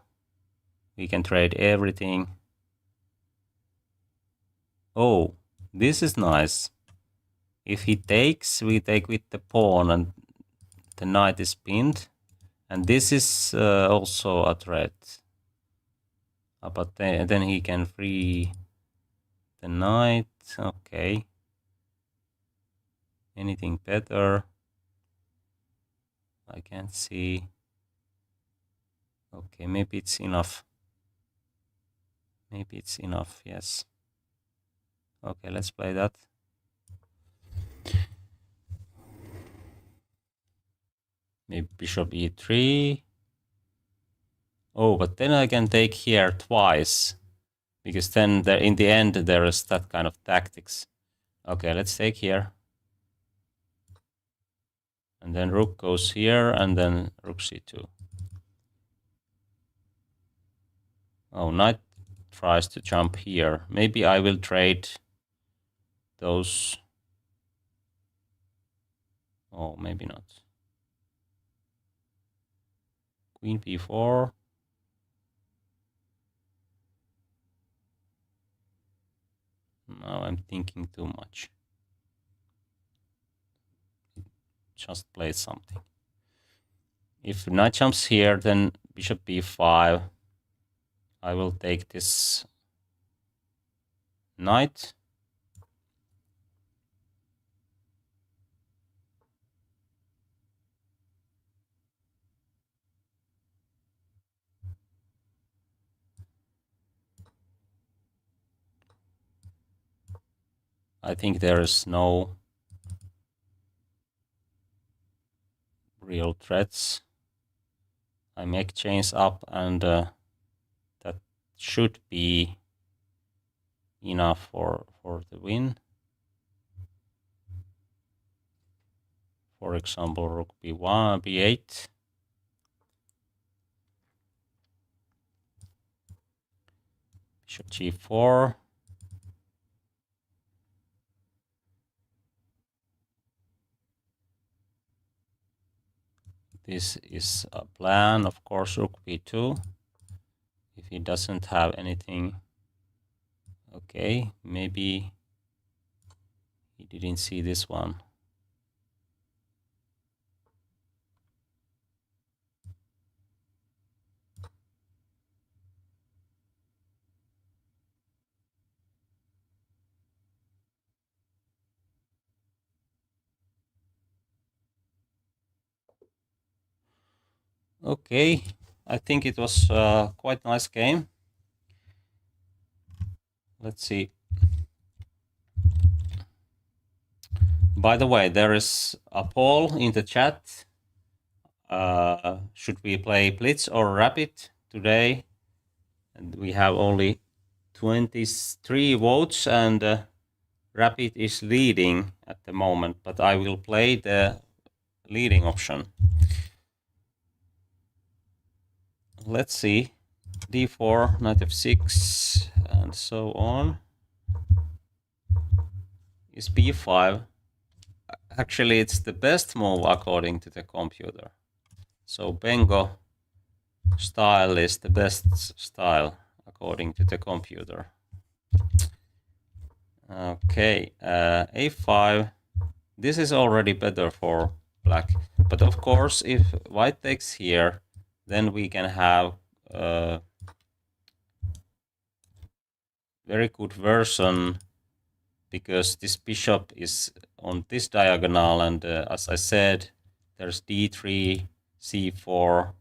we can trade everything. Oh, this is nice. If he takes, we take with the pawn and the knight is pinned. And this is also a threat. But then he can free the knight. Okay. Anything better? I can't see. Okay, maybe it's enough. Maybe it's enough, yes. Okay, let's play that. Maybe bishop e3. Oh, but then I can take here twice. Because then there, in the end there is that kind of tactics. Okay, let's take here. And then rook goes here, and then rook c2. Oh, knight tries to jump here. Maybe I will trade those. Oh, maybe not. Queen b4. Now I'm thinking too much. Just play something. If knight jumps here, then bishop b5. I will take this knight. I think there is no real threats. I make chains up, and that should be enough for the win. For example, rook b1, b8. Bishop g4. This is a plan, of course, rook b2. If he doesn't have anything. Okay, maybe he didn't see this one. Okay, I think it was a quite nice game. Let's see. By the way, there is a poll in the chat. Should we play Blitz or Rapid today? And we have only 23 votes, and Rapid is leading at the moment, but I will play the leading option. Let's see. d4, knight f6, and so on. Is b5. Actually, it's the best move according to the computer. So Bengo style is the best style according to the computer. Okay, a5. This is already better for black. But of course, if white takes here, then we can have a very good version, because this bishop is on this diagonal, and as I said, there's d3, c4,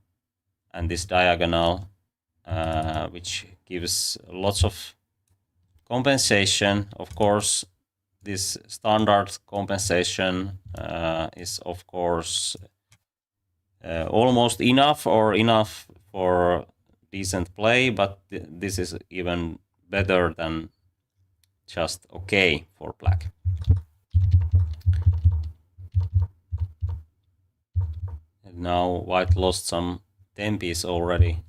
and this diagonal, which gives lots of compensation. Of course, this standard compensation is, of course, almost enough, or enough for decent play, but this is even better than just okay for black. And now white lost some tempis already.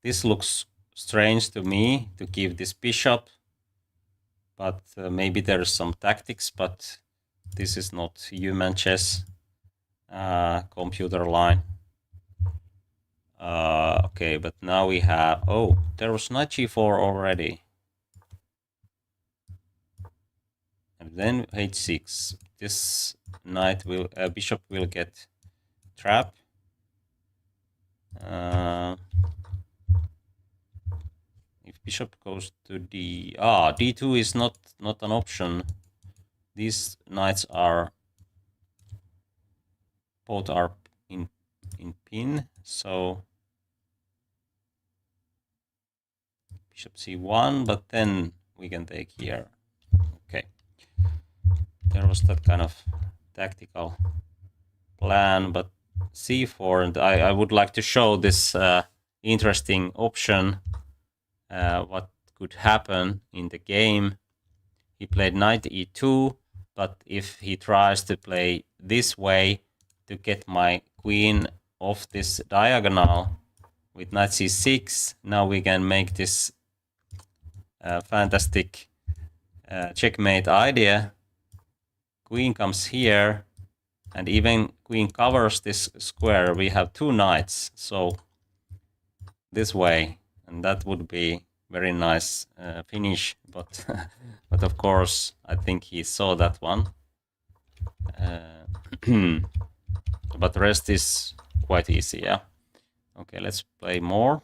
This looks strange to me, to give this bishop, but maybe there's some tactics, but this is not human chess computer line. Okay, but now we have, oh, there was knight g4 already. Then h6. This knight will bishop will get trapped. If bishop goes to d2 is not an option. These knights are both are in pin, so bishop c1, but then we can take here. Okay, there was that kind of tactical plan, but c4, and I would like to show this interesting option, what could happen in the game. He played knight e2, but if he tries to play this way to get my queen off this diagonal with knight c6, now we can make this fantastic checkmate idea. Queen comes here, and even queen covers this square. We have two knights, so this way, and that would be very nice finish, but but of course I think he saw that one. But the rest is quite easy, yeah. Okay, let's play more.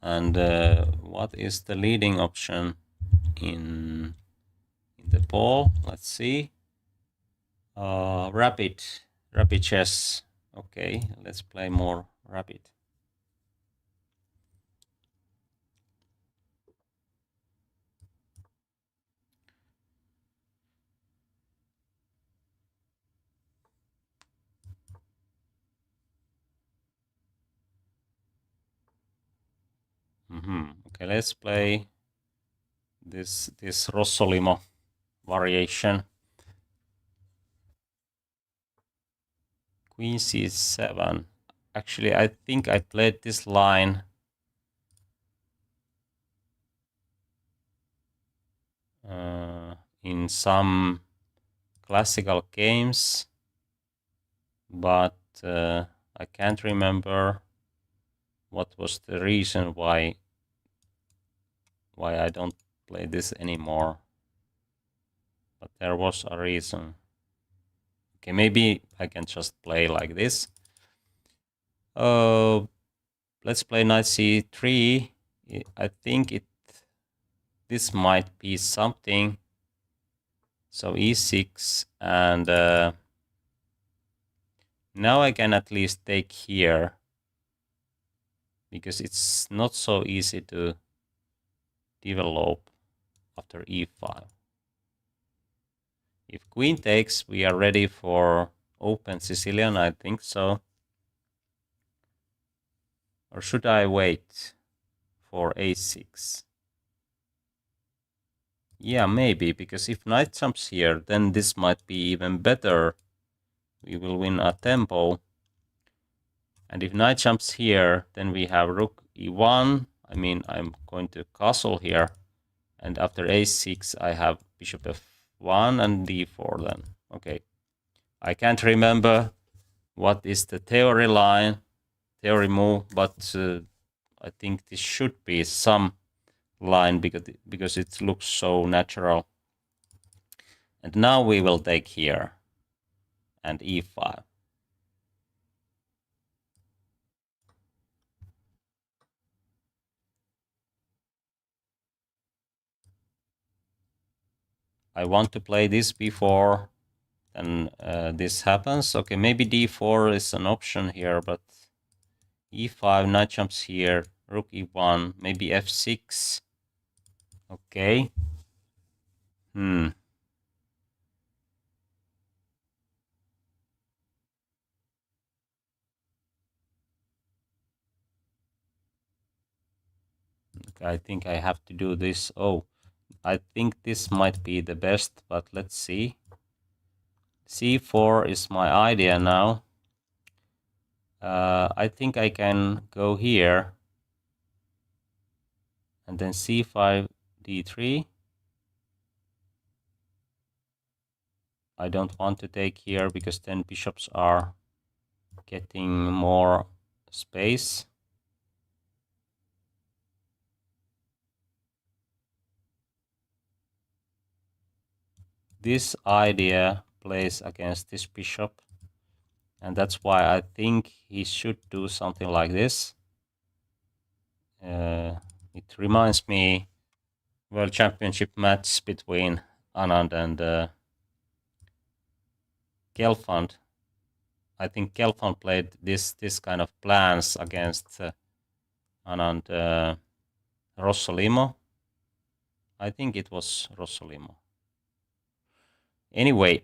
And what is the leading option in the ball? Let's see. Rapid chess. Okay, let's play more rapid. Okay, let's play this Rossolimo variation. Queen c7. Actually, I think I played this line in some classical games, but I can't remember what was the reason why I don't play this anymore. But there was a reason. Okay, maybe I can just play like this. Let's play knight c3. I think this might be something. So e6, and now I can at least take here, because it's not so easy to develop after e5. If queen takes, we are ready for open Sicilian, I think so. Or should I wait for a6? Yeah, maybe, because if knight jumps here, then this might be even better. We will win a tempo. And if knight jumps here, then we have rook e1. I mean, I'm going to castle here. And after a6, I have bishop f1 and d4 then. Okay. I can't remember what is the theory move, but I think this should be some line because it looks so natural. And now we will take here and e5. I want to play this before then this happens. Okay, maybe d4 is an option here, but e5, knight jumps here, rook e1, maybe f6. Okay. Okay, I think I have to do this. Oh, I think this might be the best, but let's see. c4 is my idea now. I think I can go here and then c5, d3. I don't want to take here because then bishops are getting more space. this idea plays against this bishop, and that's why I think he should do something like this. It reminds me World Championship match between Anand and Gelfand. I think Gelfand played this kind of plans against Anand Rossolimo. I think it was Rossolimo. Anyway,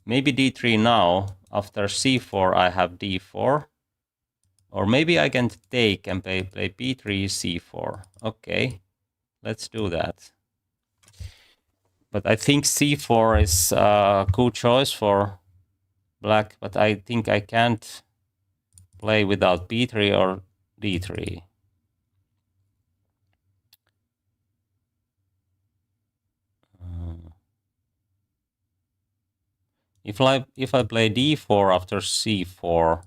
maybe d3 now. After c4, I have d4. Or maybe I can take and play b3, c4. Okay, let's do that. But I think c4 is a good choice for black, but I think I can't play without b3 or d3. If I play d4 after c4,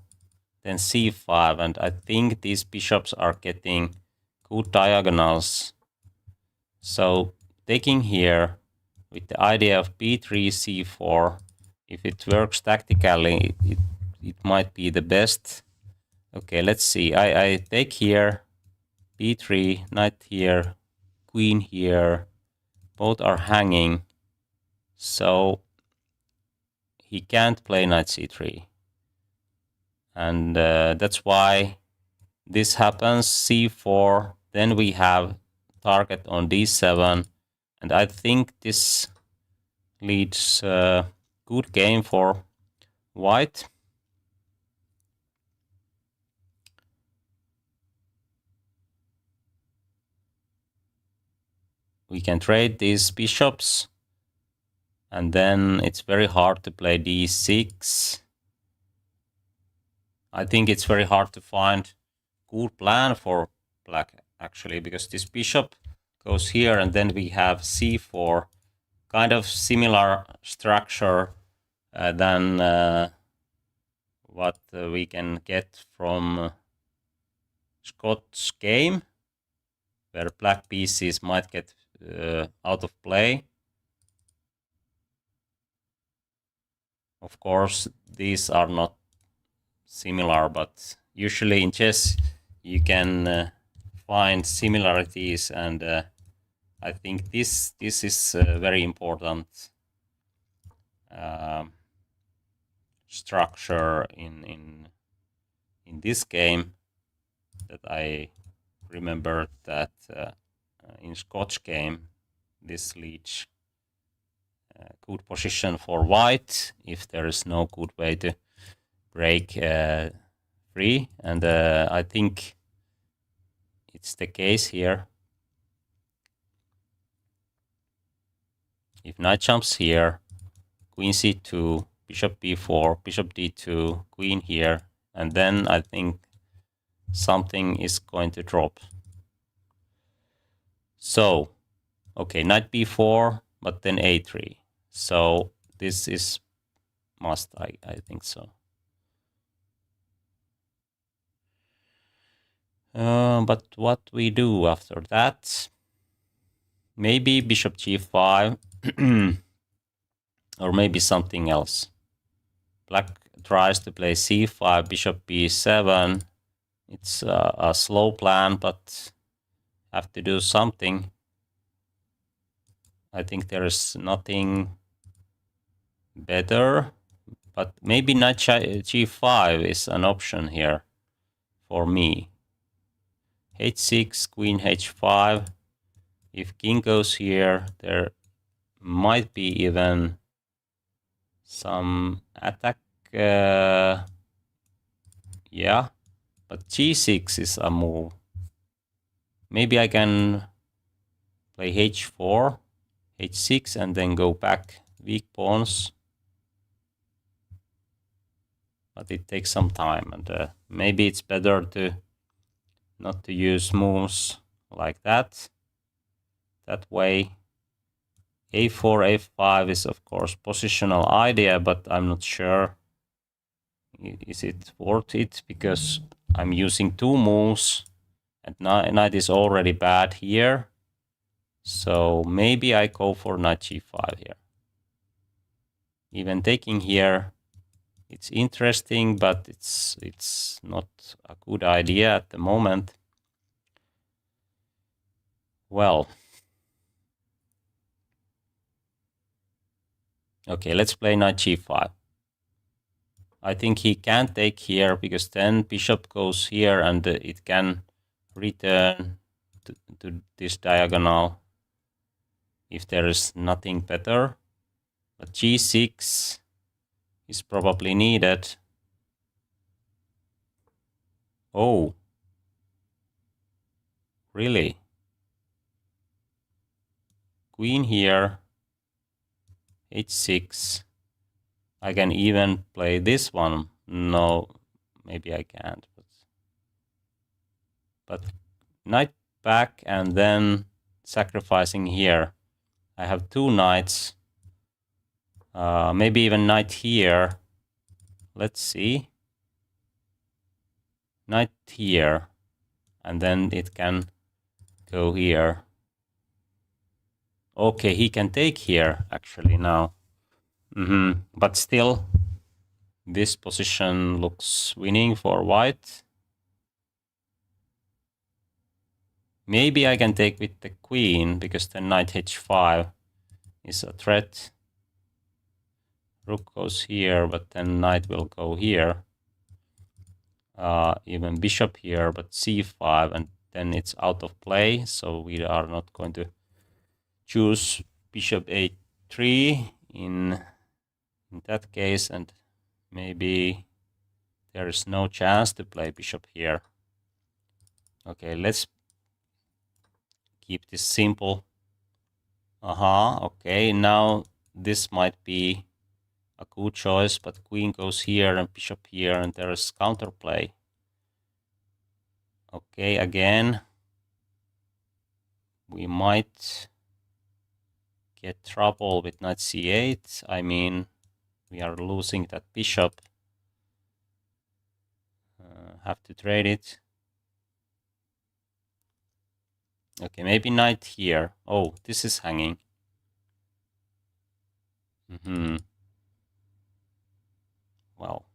then c5, and I think these bishops are getting good diagonals. So taking here with the idea of b3, c4, if it works tactically, it might be the best. Okay, let's see. I take here, b3, knight here, queen here. Both are hanging, so he can't play knight c3. And that's why this happens, c4. Then we have target on d7. And I think this leads a good game for white. We can trade these bishops. And then it's very hard to play d6. I think it's very hard to find good plan for black, actually, because this bishop goes here, and then we have c4, kind of similar structure than what we can get from Scott's game, where black pieces might get out of play. Of course, these are not similar, but usually in chess you can find similarities, and I think this is a very important structure in this game, that I remember that in Scott's game this leads good position for white if there is no good way to break free, and I think it's the case here. If knight jumps here, queen c2, bishop b4, bishop d2, queen here, and then I think something is going to drop. So, okay, knight b4, but then a3. So this is must, I think so. But what we do after that? Maybe bishop g5, or maybe something else. Black tries to play c5, bishop b7. It's a slow plan, but have to do something. I think there is nothing better, but maybe knight g5 is an option here for me. h6, queen h5. If king goes here, there might be even some attack. Yeah, but g6 is a move. Maybe I can play h4, h6, and then go back weak pawns. But it takes some time, and maybe it's better to not to use moves like that. That way, a4, a5 is of course positional idea, but I'm not sure is it worth it, because I'm using two moves, and knight is already bad here. So maybe I go for knight g5 here. Even taking here, it's interesting, but it's not a good idea at the moment. Well, okay, let's play knight g5. I think he can't take here because then bishop goes here and it can return to this diagonal if there is nothing better. But g6 is probably needed. Oh, really? Queen here, h6. I can even play this one. No, maybe I can't. But knight back and then sacrificing here. I have two knights. Maybe even knight here. Let's see. Knight here. And then it can go here. Okay, he can take here actually now. But still, this position looks winning for white. Maybe I can take with the queen because then knight h5 is a threat. Rook goes here, but then knight will go here. Even bishop here, but c5, and then it's out of play. So we are not going to choose bishop a3 in that case, and maybe there is no chance to play bishop here. Okay, let's keep this simple. Okay, now this might be a good choice, but queen goes here and bishop here, and there is counterplay. Okay, again, we might get trouble with knight c8. I mean, we are losing that bishop. Have to trade it. Okay, maybe knight here. Oh, this is hanging. Well,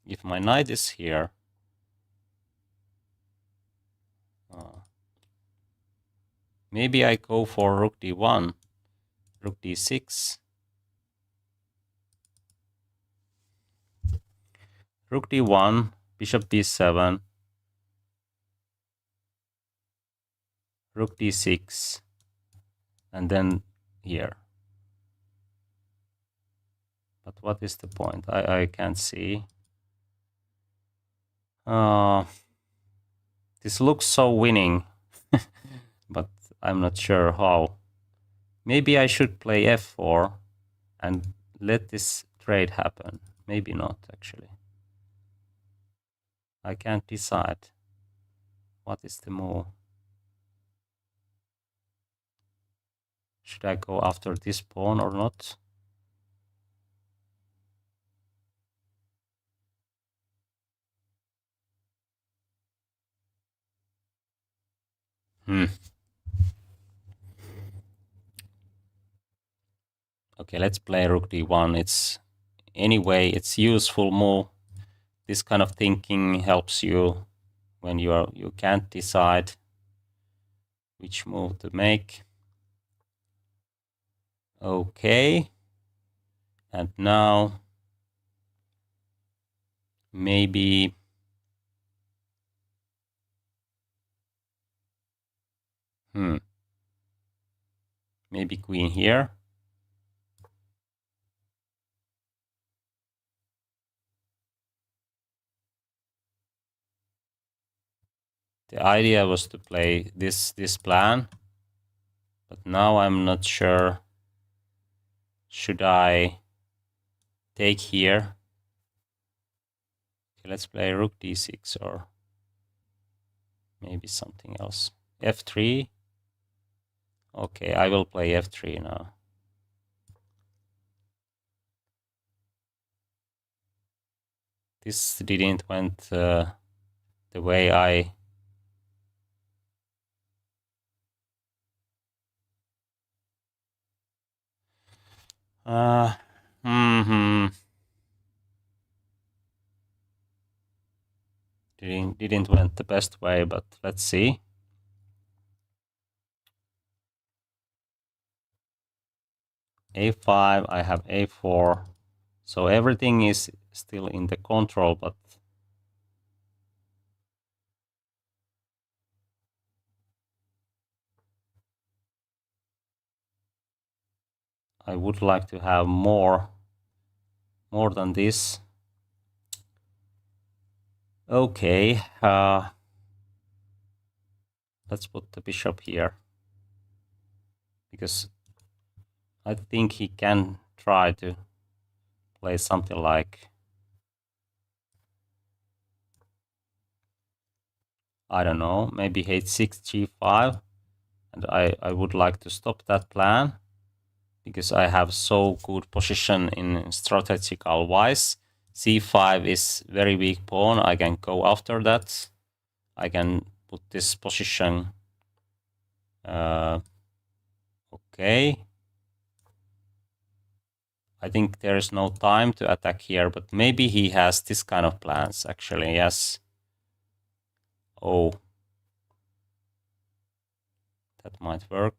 if my knight is here, maybe I go for rook d1, rook d6. Rook d1, bishop d7, rook d6, and then here. But what is the point? I can't see. This looks so winning, but I'm not sure how. Maybe I should play f4 and let this trade happen. Maybe not, actually. I can't decide. What is the move? Should I go after this pawn or not? Okay, let's play rook d1. It's useful move. This kind of thinking helps you when you can't decide which move to make. Okay. And now maybe maybe queen here. The idea was to play this plan, but now I'm not sure. Should I take here? Okay, let's play rook d6 or maybe something else. f3. Okay, I will play f3 now. This didn't went the way I Hmm. Didn't went the best way, but let's see. A5, I have A4. So everything is still in the control, but I would like to have more than this. Okay, let's put the bishop here, because I think he can try to play something like, I don't know, maybe h6 g5, and I would like to stop that plan because I have so good position in strategical wise. c5 is very weak pawn. I can go after that. I can put this position. Okay. I think there is no time to attack here, but maybe he has this kind of plans actually. Yes. Oh, that might work.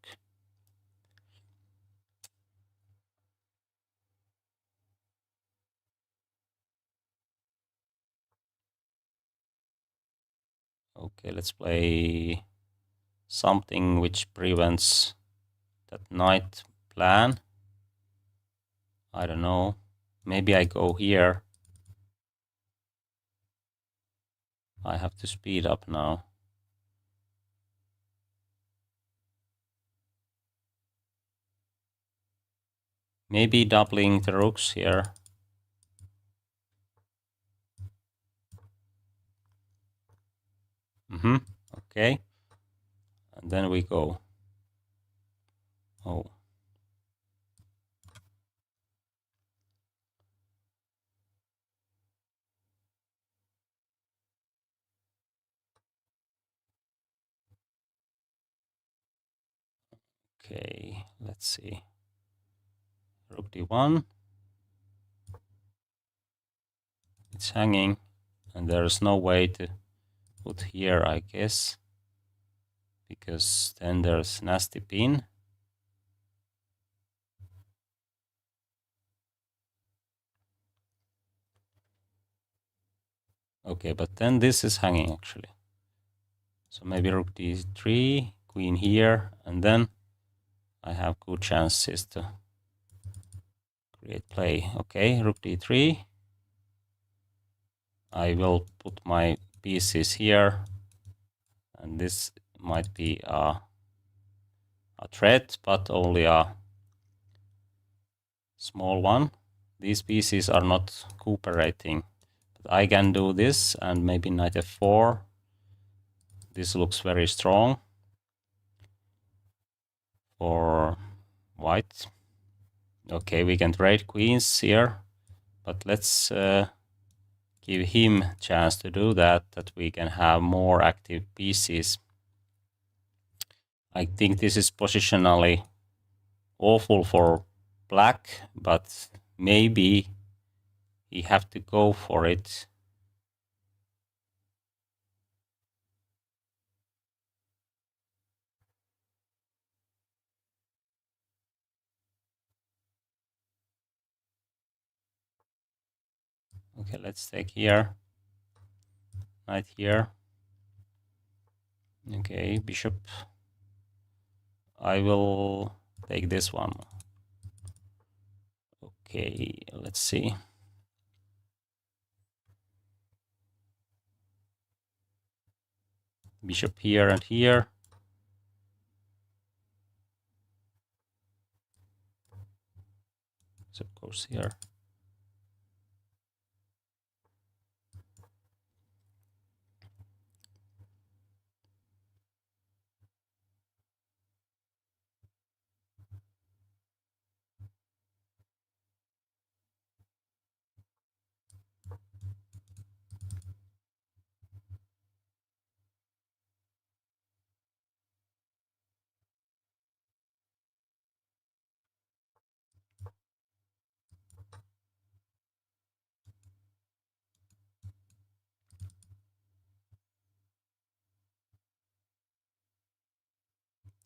Okay, let's play something which prevents that knight plan. I don't know. Maybe I go here. I have to speed up now. Maybe doubling the rooks here. Okay. And then we go. Oh. Okay, let's see. Rook d1. It's hanging, and there's no way to put here, I guess, because then there's nasty pin. Okay, but then this is hanging actually. So maybe rook d3, queen here, and then I have good chances to create play. Okay, rook d3. I will put my pieces here, and this might be a threat, but only a small one. These pieces are not cooperating. But I can do this, and maybe knight f4. This looks very strong for white. Okay, we can trade queens here, but let's give him a chance to do that we can have more active pieces. I think this is positionally awful for black, but maybe he have to go for it. Okay, let's take here. Knight here. Okay, bishop. I will take this one. Okay, let's see. Bishop here and here. So goes here.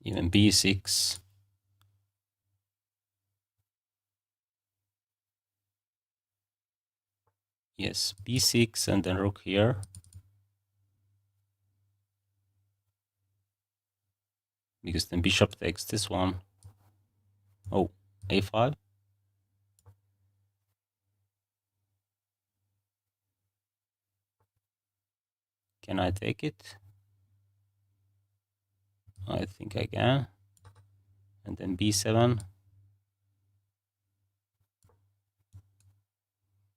even b6. Yes, b6 and then rook here. Because then bishop takes this one. Oh, a5. Can I take it? I think I can. And then b7.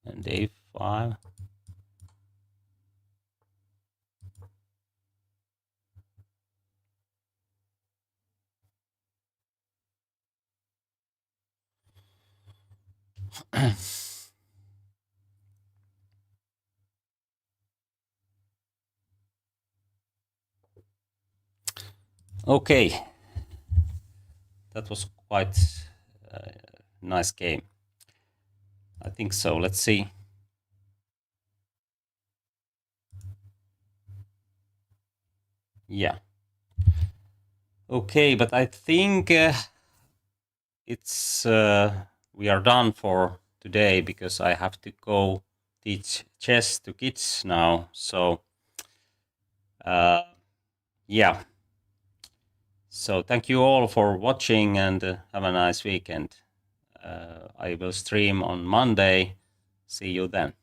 And a5. Okay, that was quite a nice game. I think so. Let's see. Yeah. Okay, but I think it's we are done for today because I have to go teach chess to kids now. So yeah. So thank you all for watching and have a nice weekend. I will stream on Monday. See you then.